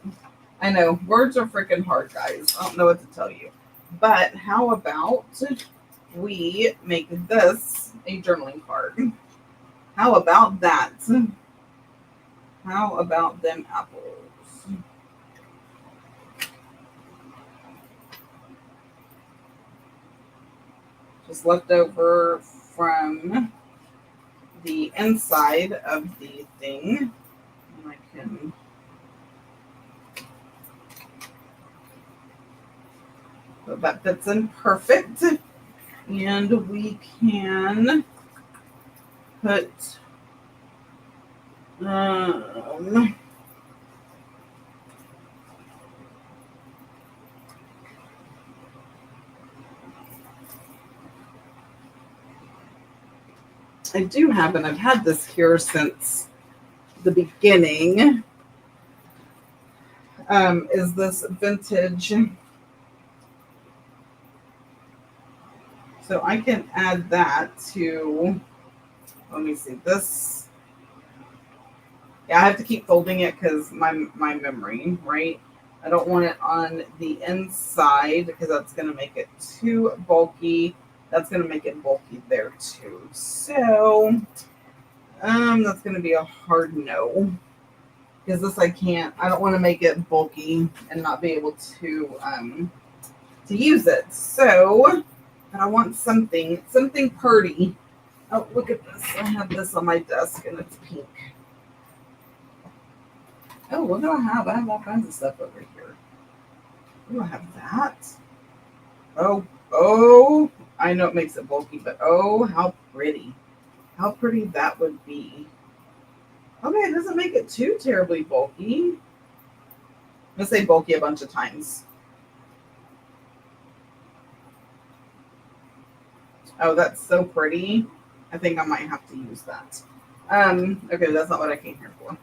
I know, words are freaking hard, guys. I don't know what to tell you. But how about we make this a journaling card? How about that? How about them apples? Just left over from the inside of the thing. And I can so that fits in perfect. And we can put I do have, and I've had this here since the beginning, is this vintage. So I can add that to, let me see, this. Yeah, I have to keep folding it because my memory, right? I don't want it on the inside because that's going to make it too bulky. That's going to make it bulky there too. So that's going to be a hard no. Because this I don't want to make it bulky and not be able to use it. So I want something pretty. Oh, look at this. I have this on my desk and it's pink. Oh, what do I have? I have all kinds of stuff over here. Do I have that? Oh, I know it makes it bulky, but oh, how pretty. How pretty that would be. Okay, it doesn't make it too terribly bulky. I'm going to say bulky a bunch of times. Oh, that's so pretty. I think I might have to use that. Okay, that's not what I came here for.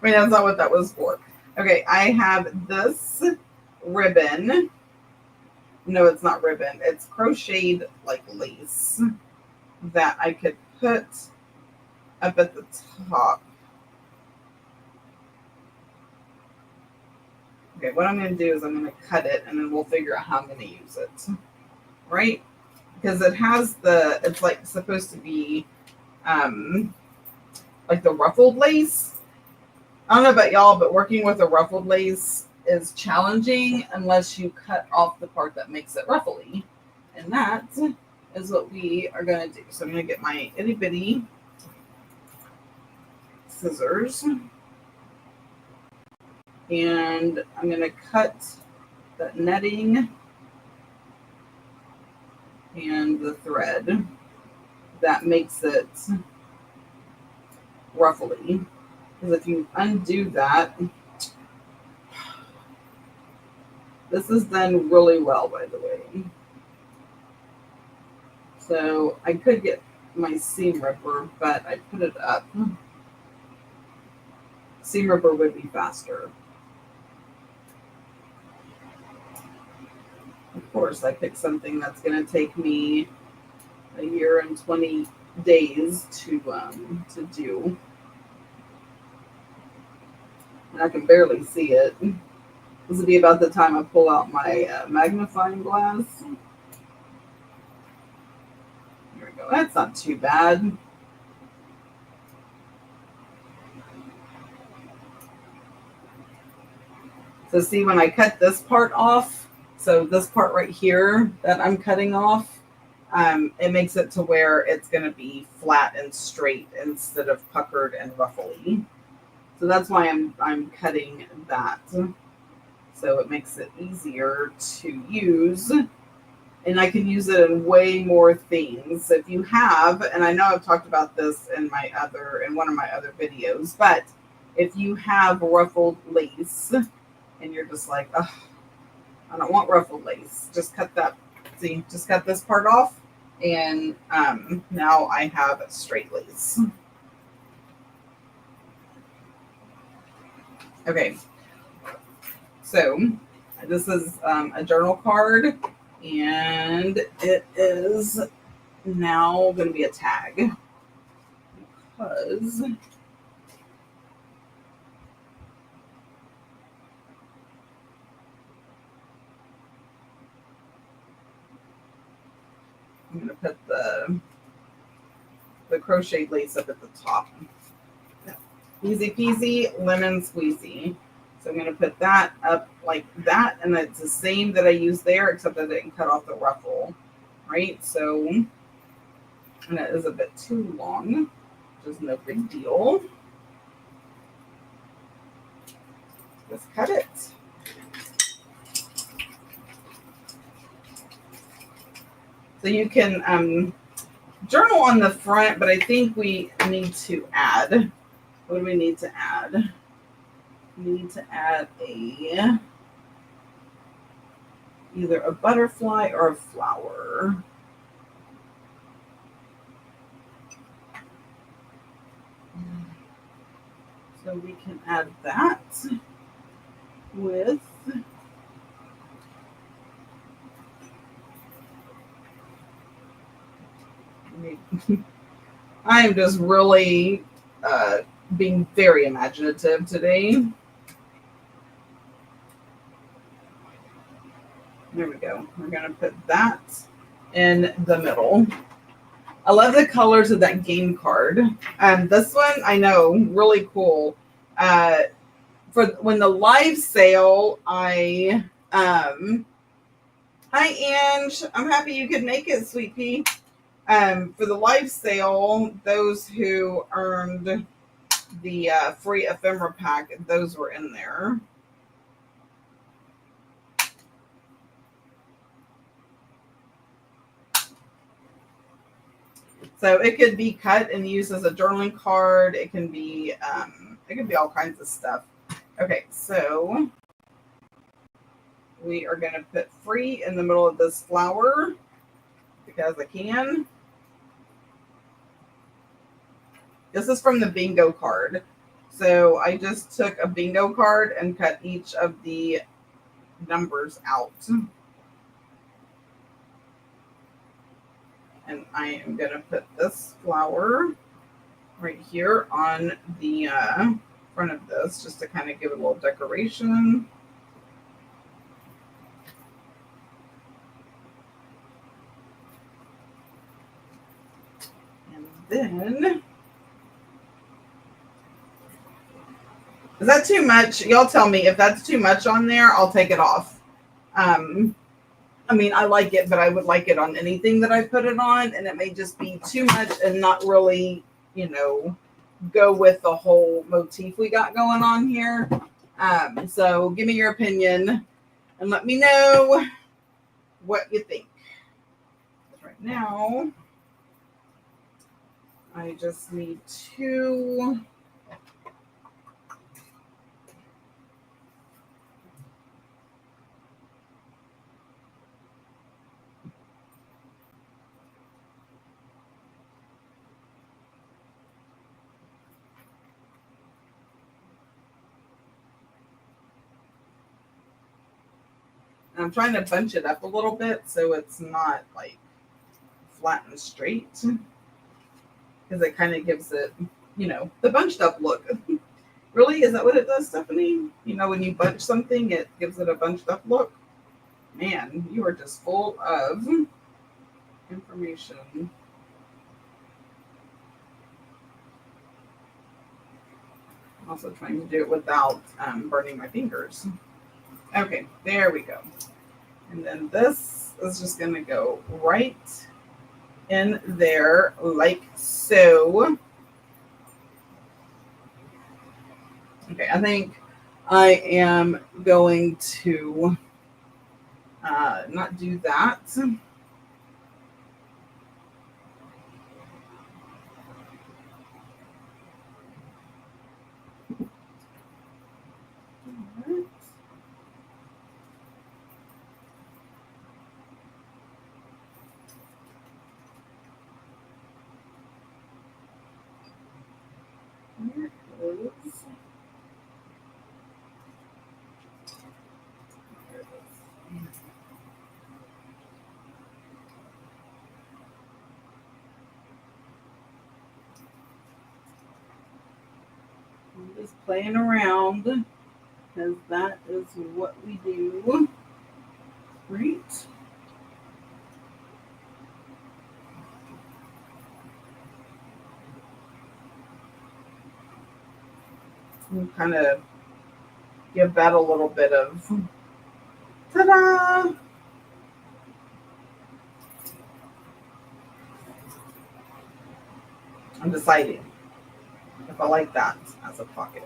I mean, that's not what that was for. Okay, I have this ribbon. No, it's not ribbon. It's crocheted like lace that I could put up at the top. Okay, what I'm going to do is I'm going to cut it and then we'll figure out how I'm going to use it. Right? Because it has it's like supposed to be like the ruffled lace. I don't know about y'all, but working with a ruffled lace is challenging unless you cut off the part that makes it ruffly. And that is what we are going to do. So I'm going to get my itty bitty scissors and I'm going to cut the netting and the thread that makes it ruffly. Because if you undo that, this is done really well, by the way. So I could get my seam ripper, but I put it up. Seam ripper would be faster. Of course, I picked something that's going to take me a year and 20 days to do. And I can barely see it. This will be about the time I pull out my magnifying glass. Here we go. That's not too bad. So see, when I cut this part off, so this part right here that I'm cutting off, it makes it to where it's going to be flat and straight instead of puckered and ruffly. So that's why I'm cutting that. So it makes it easier to use. And I can use it in way more things. If you have, and I know I've talked about this in one of my other videos, but if you have ruffled lace and you're just like, oh, I don't want ruffled lace, just cut that. See, just cut this part off, and now I have straight lace. Okay, so this is a journal card, and it is now going to be a tag because I'm going to put the crocheted lace up at the top. Easy peasy, lemon squeezy. So I'm going to put that up like that, and it's the same that I used there, except that I didn't cut off the ruffle, right? So, and it is a bit too long, which is no big deal. Just cut it. So you can journal on the front, but I think we need to add. What do we need to add? We need to add either a butterfly or a flower. So we can add that with I am just really being very imaginative today. There we go. We're going to put that in the middle. I love the colors of that game card. This one, I know, really cool. For when the live sale, hi Ange. I'm happy you could make it, Sweet Pea. For the live sale, those who earned the free ephemera pack, those were in there. So it could be cut and used as a journaling card. It can be all kinds of stuff. Okay, so we are going to put free in the middle of this flower because I can. This is from the bingo card. So I just took a bingo card and cut each of the numbers out. And I am going to put this flower right here on the front of this just to kind of give it a little decoration. And then Is that too much? Y'all tell me if that's too much on there, I'll take it off. I mean, I like it, but I would like it on anything that I put it on, and it may just be too much and not really, go with the whole motif we got going on here. So give me your opinion and let me know what you think. Right now, I just need to I'm trying to bunch it up a little bit so it's not like flat and straight, because it kind of gives it, the bunched up look. Really? Is that what it does, Stephanie? When you bunch something, it gives it a bunched up look? Man, you are just full of information. I'm also trying to do it without burning my fingers. Okay, there we go. And then this is just going to go right in there like so. Okay, I think I am going to not do that. I'm just playing around because that is what we do. Right? And kind of give that a little bit of ta-da! I'm deciding if I like that as a pocket.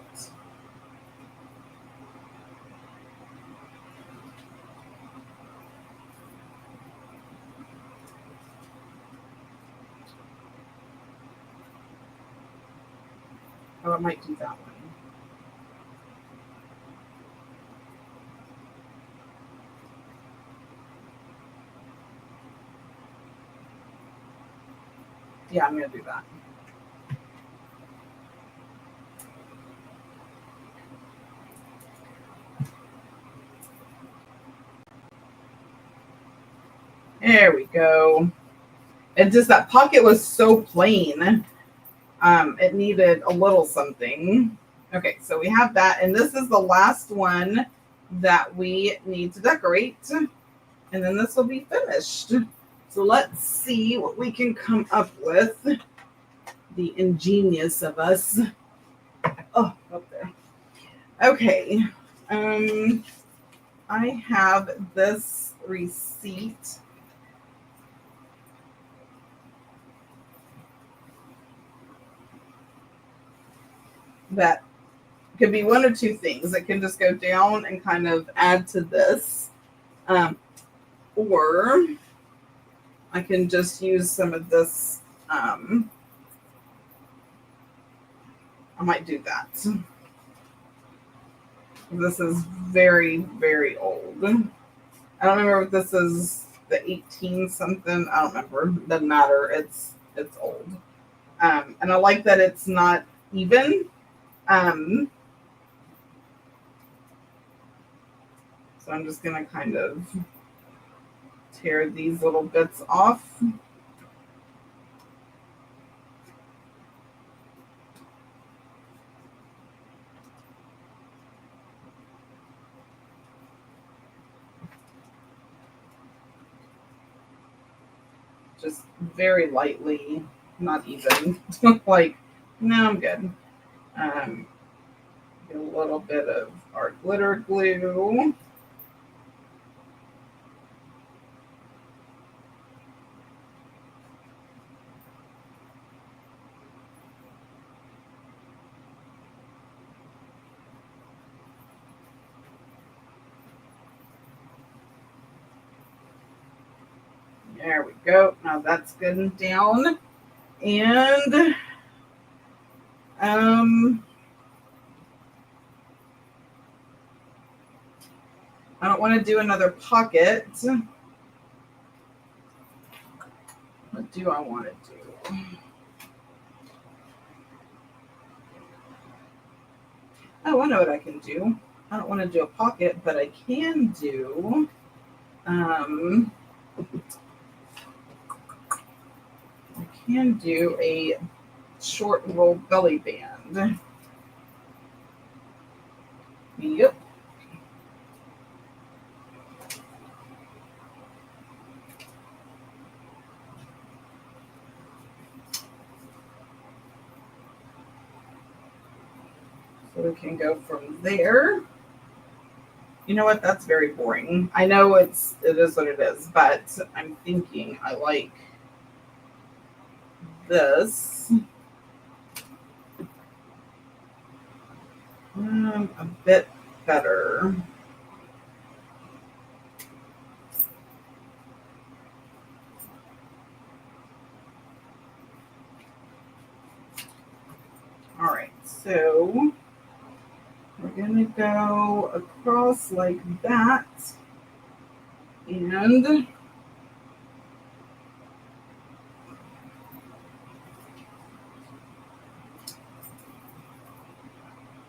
Oh, I might do that one. Yeah, I'm going to do that. There we go. And just that pocket was so plain. It needed a little something. Okay, so we have that. And this is the last one that we need to decorate. And then this will be finished. So let's see what we can come up with. The ingenious of us. Oh, up there. Okay. I have this receipt. That could be one or two things. It can just go down and kind of add to this. Or I can just use some of this. I might do that. This is very, very old. I don't remember if this is the 18 something. I don't remember. Doesn't matter. It's old. And I like that it's not even. So I'm just going to kind of tear these little bits off. Just very lightly, not even. Like, no, I'm good. Get a little bit of our glitter glue. There we go. Now that's good and down. And I don't want to do another pocket. What do I want to do? Oh, I know what I can do. I don't want to do a pocket, but I can do a short roll belly band. Yep. So we can go from there. You know what? That's very boring. I know it is what it is, but I'm thinking I like this a bit better. All right, so we're going to go across like that, and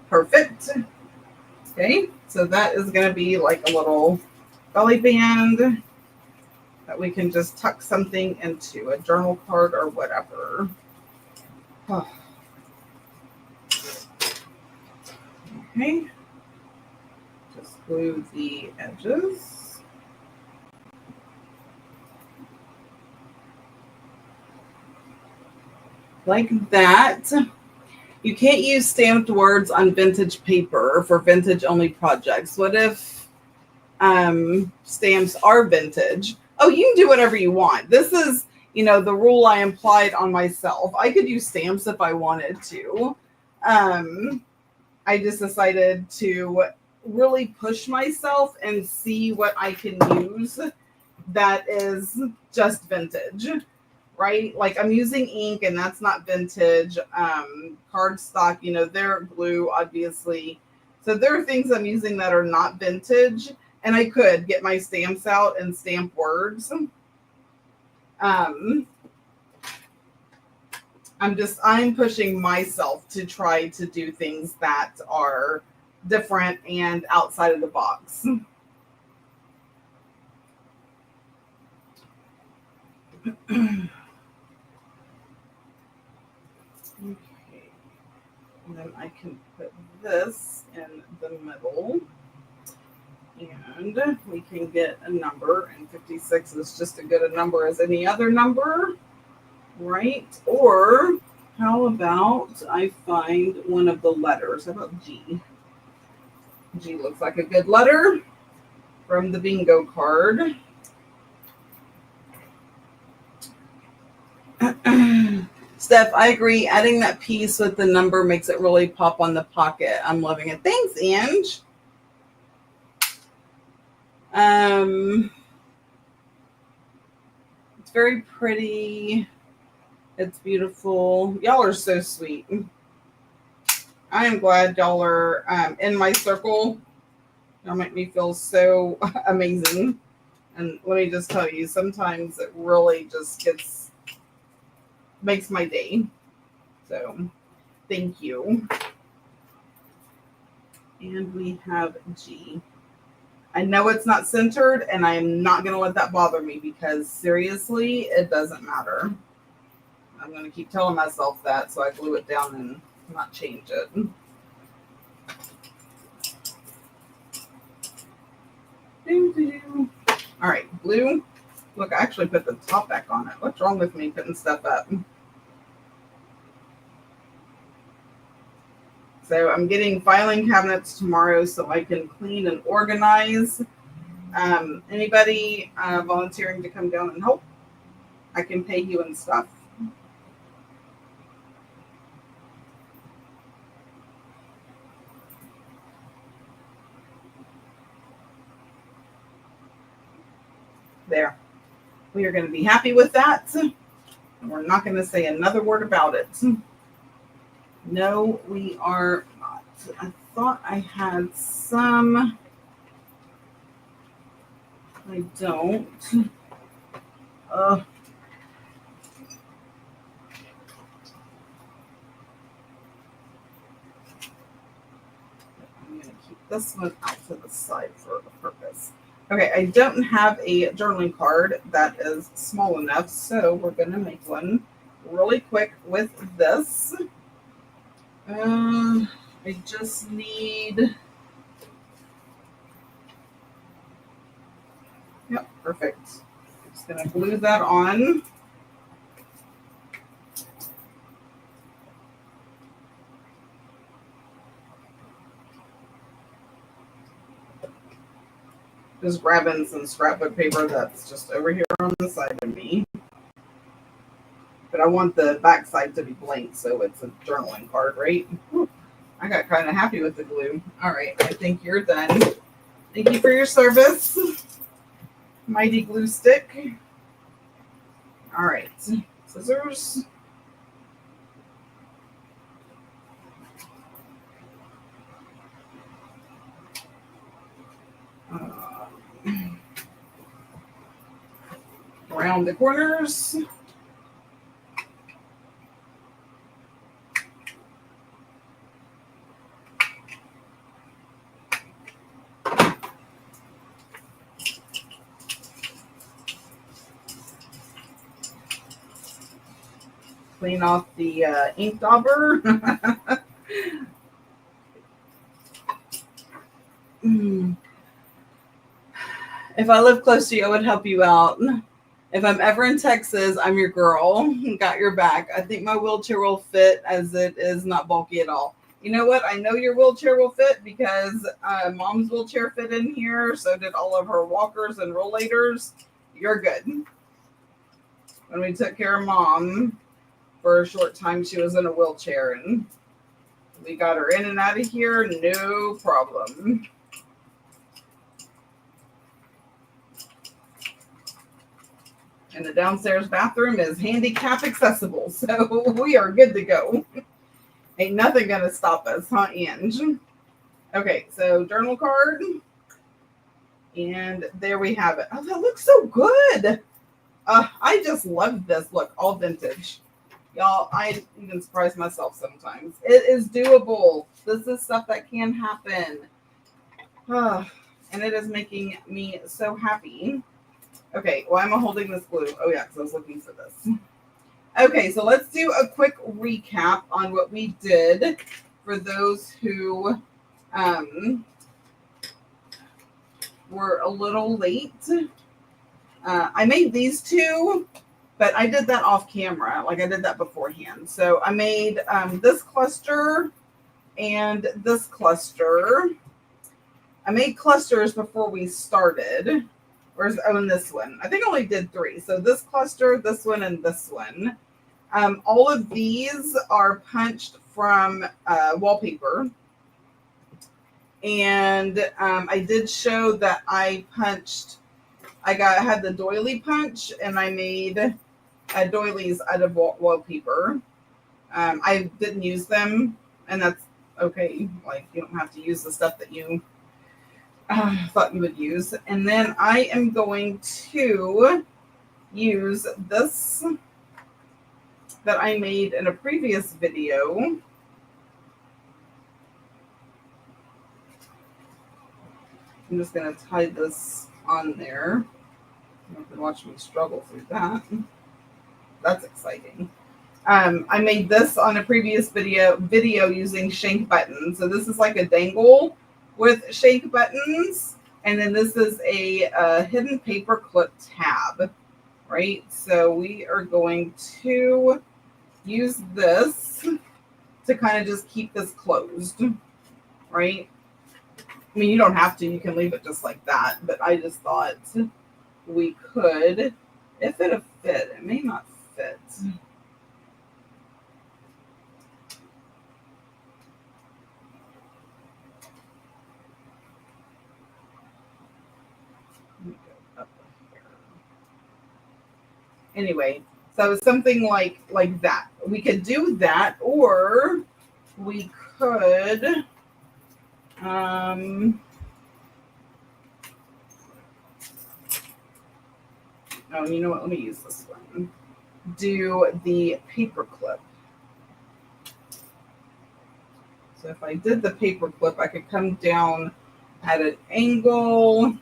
perfect. Okay, so that is going to be like a little belly band that we can just tuck something into, a journal card or whatever. Oh. Okay, just glue the edges. Like that. You can't use stamped words on vintage paper for vintage only projects. What if stamps are vintage? Oh, you can do whatever you want. This is, the rule I implied on myself. I could use stamps if I wanted to. I just decided to really push myself and see what I can use that is just vintage, right? Like I'm using ink and that's not vintage. Cardstock, they're glue, obviously. So there are things I'm using that are not vintage, and I could get my stamps out and stamp words. I'm pushing myself to try to do things that are different and outside of the box. Okay. And then I can put this in the middle. And we can get a number, and 56 is just as good a number as any other number. Right? Or how about I find one of the letters? How about G? G looks like a good letter from the bingo card. Steph, I agree. Adding that piece with the number makes it really pop on the pocket. I'm loving it. Thanks, Ange. It's very pretty. It's beautiful. Y'all are so sweet. I am glad y'all are in my circle. Y'all make me feel so amazing. And let me just tell you, sometimes it really just makes my day. So thank you. And we have G. I know it's not centered, and I'm not going to let that bother me because seriously, it doesn't matter. I'm going to keep telling myself that, so I glue it down and not change it. All right, blue. Look, I actually put the top back on it. What's wrong with me putting stuff up? So I'm getting filing cabinets tomorrow so I can clean and organize. Anybody volunteering to come down and help? I can pay you and stuff. There. We are going to be happy with that. And we're not going to say another word about it. No, we are not. I thought I had some. I don't. I'm going to keep this one out to the side for a purpose. Okay, I don't have a journaling card that is small enough, so we're going to make one really quick with this. I just need... Yep, perfect. I'm just going to glue that on. Just grabbing some scrapbook paper that's just over here on the side of me. But I want the back side to be blank, so it's a journaling card, right? Whew. I got kind of happy with the glue. All right, I think you're done. Thank you for your service, mighty glue stick. All right, scissors. Around the corners. Clean off the ink dauber. If I live close to you, I would help you out. If I'm ever in Texas, I'm your girl. Got your back. I think my wheelchair will fit as it is not bulky at all. You know what? I know your wheelchair will fit because mom's wheelchair fit in here. So did all of her walkers and rollators. You're good. When we took care of mom for a short time, she was in a wheelchair and we got her in and out of here. No problem. And the downstairs bathroom is handicap accessible. So we are good to go. Ain't nothing going to stop us, huh, Ange? Okay, so journal card. And there we have it. Oh, that looks so good. I just love this. Look, all vintage. Y'all, I even surprise myself sometimes. It is doable. This is stuff that can happen. And it is making me so happy. Okay, why am I holding this glue? Oh, yeah, because I was looking for this. Okay, so let's do a quick recap on what we did for those who were a little late. I made these two, but I did that off camera. Like I did that beforehand. So I made this cluster and this cluster. I made clusters before we started. Where's this one? I think I only did 3. So this cluster, this one, and this one. All of these are punched from wallpaper. And I did show that I had the doily punch and I made doilies out of wallpaper. I didn't use them, and that's okay. Like, you don't have to use the stuff that you thought you would use. And then I am going to use this that I made in a previous video. I'm just going to tie this on there. You have to watch me struggle through that. That's exciting. I made this on a previous video using shank buttons. So this is like a dangle with shank buttons. And then this is a hidden paper clip tab, right? So we are going to use this to kind of just keep this closed, right? I mean, you don't have to. You can leave it just like that. But I just thought we could, if it'll fit. It may not fit. Anyway, so something like that. We could do that, or we could oh, you know what? Let me use this one. Do the paper clip. So if I did the paper clip, I could come down at an angle,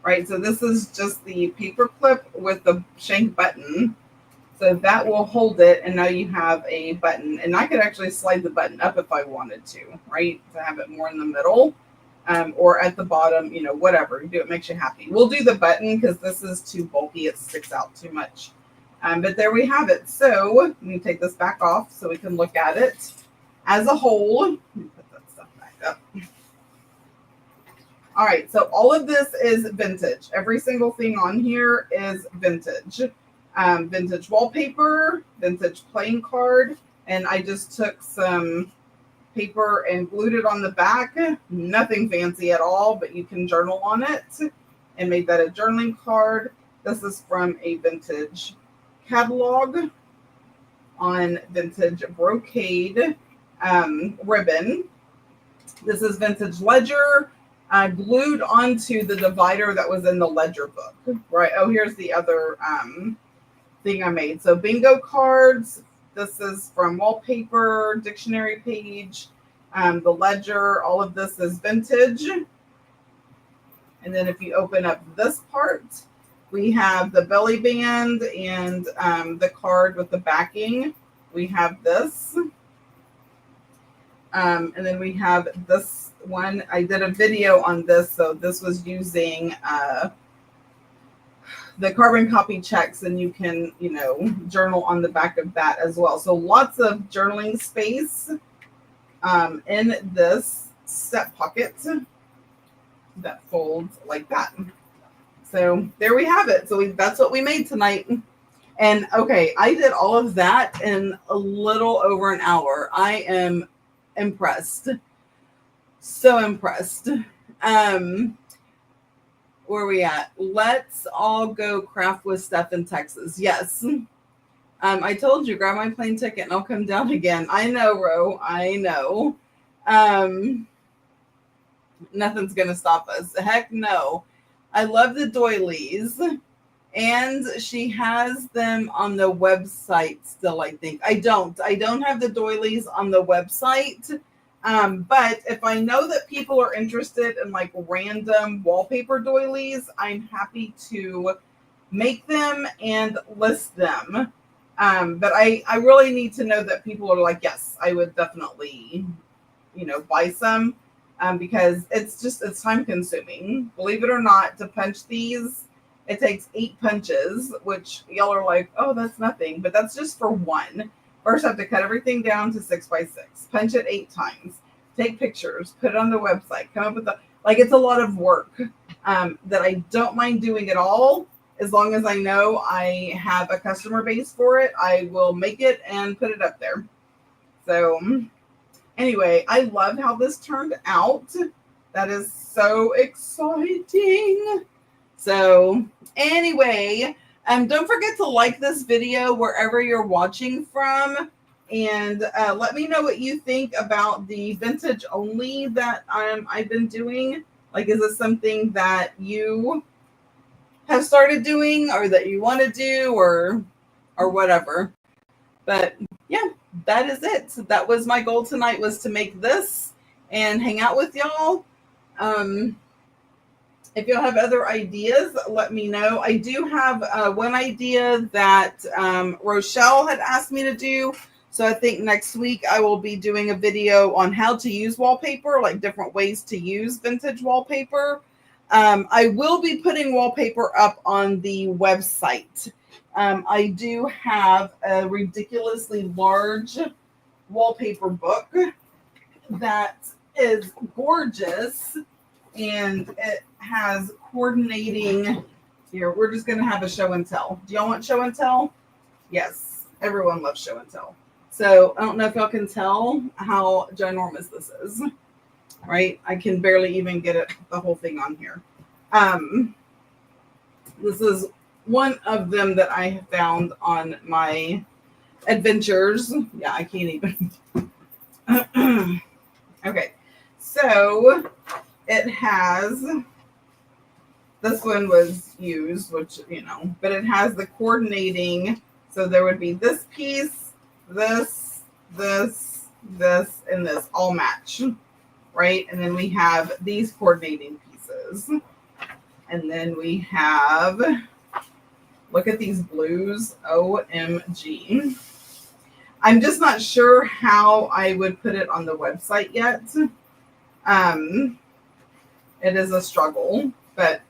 right? So this is just the paper clip with the shank button. So that will hold it, and now you have a button. And I could actually slide the button up if I wanted to, right? To have it more in the middle, or at the bottom, you know, whatever. You do it makes you happy. We'll do the button because this is too bulky. It sticks out too much. But there we have it. So let me take this back off so we can look at it as a whole. Let me put that stuff back up. All right, so all of this is vintage. Every single thing on here is vintage. Vintage wallpaper, vintage playing card, and I just took some paper and glued it on the back. Nothing fancy at all, but you can journal on it, and made that a journaling card. This is from a vintage catalog on vintage brocade ribbon. This is vintage ledger. Glued onto the divider that was in the ledger book, right? Oh, here's the other thing I made. So bingo cards. This is from wallpaper, dictionary page, the ledger. All of this is vintage. And then if you open up this part, we have the belly band and the card with the backing. We have this. And then we have this one. I did a video on this. So this was using the carbon copy checks, and you can, you know, journal on the back of that as well. So lots of journaling space in this step pocket that folds like that. So there we have it. So that's what we made tonight. And okay, I did all of that in a little over an hour. I am impressed. So impressed. Where are we at? Let's all go craft with Steph in Texas. Yes. I told you, grab my plane ticket and I'll come down again. I know, Ro. I know. Nothing's going to stop us. Heck no. I love the doilies. And she has them on the website still, I think. I don't have the doilies on the website. But if I know that people are interested in like random wallpaper doilies, I'm happy to make them and list them. But I really need to know that people are like, yes, I would definitely, you know, buy some, because it's time consuming. Believe it or not, to punch these, it takes 8 punches, which y'all are like, oh, that's nothing. But that's just for one. First, I have to cut everything down to 6x6, punch it 8 times, take pictures, put it on the website, come up with it's a lot of work that I don't mind doing at all. As long as I know I have a customer base for it, I will make it and put it up there. So anyway, I love how this turned out. That is so exciting. So anyway, don't forget to like this video wherever you're watching from, and let me know what you think about the vintage only that I've been doing. Like, is this something that you have started doing, or that you want to do, or whatever? But yeah, that is it. So that was my goal tonight, was to make this and hang out with y'all. If you'll have other ideas, let me know. I do have one idea that Rochelle had asked me to do. So I think next week I will be doing a video on how to use wallpaper, like different ways to use vintage wallpaper. I will be putting wallpaper up on the website. I do have a ridiculously large wallpaper book that is gorgeous, and it has coordinating. Here, we're just going to have a show and tell. Do y'all want show and tell? Yes, everyone loves show and tell. So I don't know if y'all can tell how ginormous this is, right? I can barely even get it, the whole thing on here. This is one of them that I have found on my adventures. Yeah, I can't even. Okay, so it has, this one was used, which, but it has the coordinating. So there would be this piece, this, and this all match, right? And then we have these coordinating pieces. And then we have, look at these blues, OMG. I'm just not sure how I would put it on the website yet. It is a struggle, but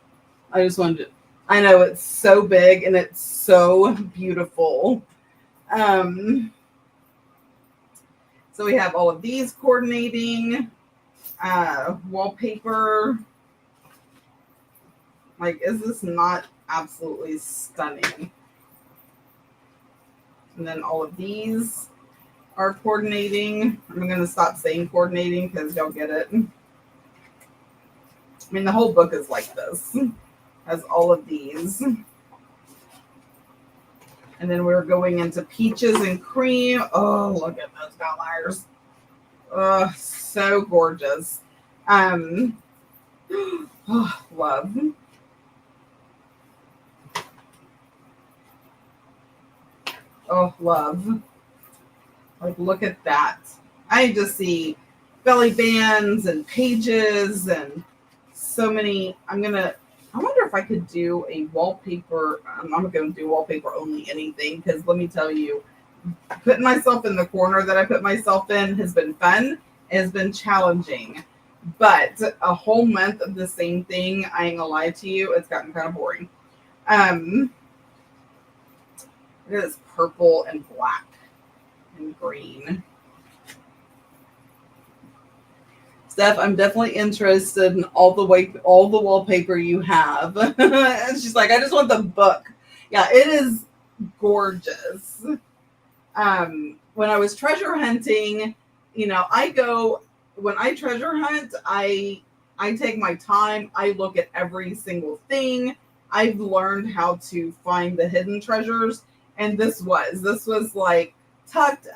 I just wanted to, I know it's so big and it's so beautiful. So we have all of these coordinating, wallpaper. Like, is this not absolutely stunning? And then all of these are coordinating. I'm going to stop saying coordinating because y'all get it. I mean, the whole book is like this. Has all of these. And then we're going into peaches and cream. Oh, look at those colors. Oh, so gorgeous. Oh, love. Oh, love. Like, look at that. I just see belly bands and pages and so many. I wonder if I could do a wallpaper. I'm not going to do wallpaper only anything, because let me tell you, putting myself in the corner that I put myself in has been fun. It has been challenging. But a whole month of the same thing, I ain't gonna lie to you, it's gotten kind of boring. It is purple and black and green. Steph, I'm definitely interested in all the wallpaper you have. And she's like, I just want the book. Yeah, it is gorgeous. When I was treasure hunting, when I treasure hunt, I take my time. I look at every single thing. I've learned how to find the hidden treasures. And this was like tucked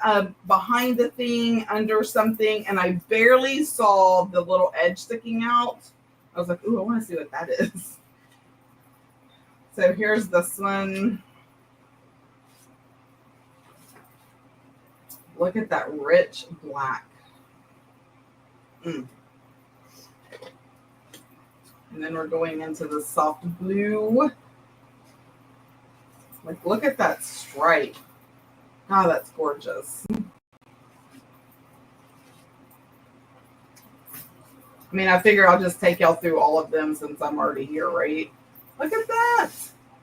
behind the thing, under something, and I barely saw the little edge sticking out. I was like, ooh, I want to see what that is. So here's this one. Look at that rich black. And then we're going into the soft blue. Like, look at that stripe. Oh, that's gorgeous. I mean, I figure I'll just take y'all through all of them since I'm already here, right? Look at that.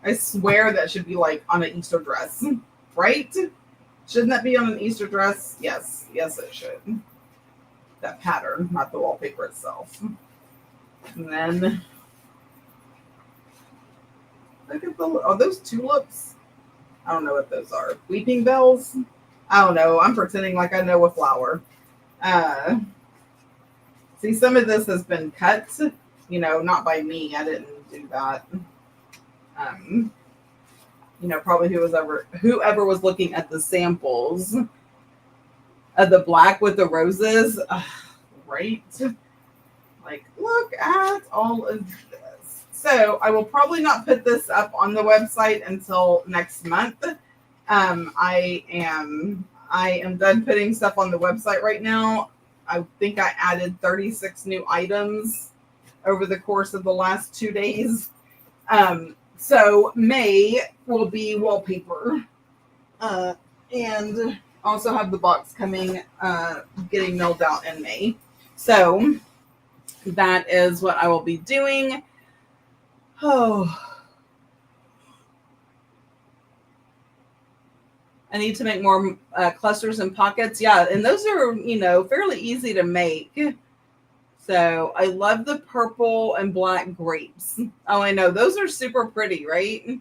I swear that should be like on an Easter dress, right? Shouldn't that be on an Easter dress? Yes. Yes, it should. That pattern, not the wallpaper itself. And then, look at are those tulips? I don't know what those are. Weeping bells? I don't know. I'm pretending like I know a flower. See, some of this has been cut, not by me. I didn't do that. Probably whoever was looking at the samples of the black with the roses, right? Like, look at all of this. So I will probably not put this up on the website until next month. I am done putting stuff on the website right now. I think I added 36 new items over the course of the last 2 days. So May will be wallpaper. And also have the box coming, getting mailed out in May. So that is what I will be doing. Oh. I need to make more clusters and pockets. Yeah, and those are, fairly easy to make. So I love the purple and black grapes. Oh, I know. Those are super pretty, right?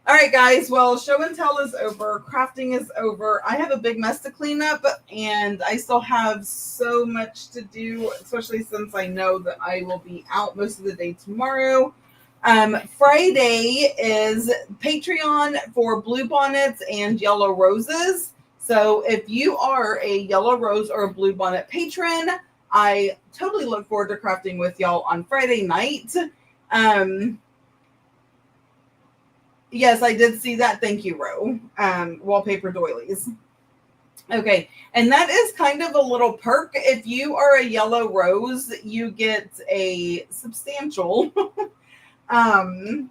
All right, guys. Well, show and tell is over. Crafting is over. I have a big mess to clean up, and I still have so much to do, especially since I know that I will be out most of the day tomorrow. Friday is Patreon for blue bonnets and yellow roses. So if you are a yellow rose or a blue bonnet patron, I totally look forward to crafting with y'all on Friday night. Yes, I did see that. Thank you, Ro. Wallpaper doilies. Okay, and that is kind of a little perk. If you are a yellow rose, you get a substantial um,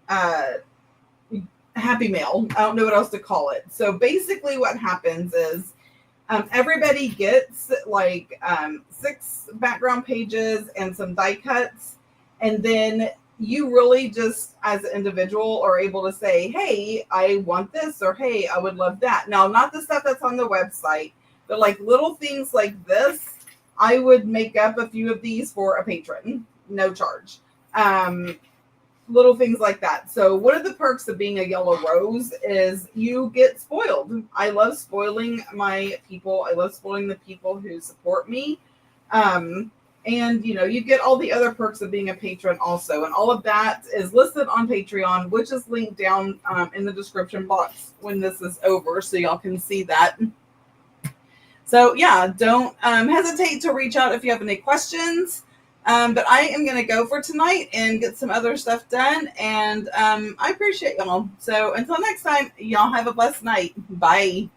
uh, happy mail. I don't know what else to call it. So basically, what happens is everybody gets like 6 background pages and some die cuts, and then you really just as an individual are able to say, hey, I want this, or hey, I would love that. Now, not the stuff that's on the website, but like little things like this, I would make up a few of these for a patron, no charge. Little things like that. So one of the perks of being a yellow rose is you get spoiled. I love spoiling my people. I love spoiling the people who support me. And, you get all the other perks of being a patron also. And all of that is listed on Patreon, which is linked down in the description box when this is over, so y'all can see that. So, yeah, don't hesitate to reach out if you have any questions. But I am going to go for tonight and get some other stuff done. And I appreciate y'all. So until next time, y'all have a blessed night. Bye.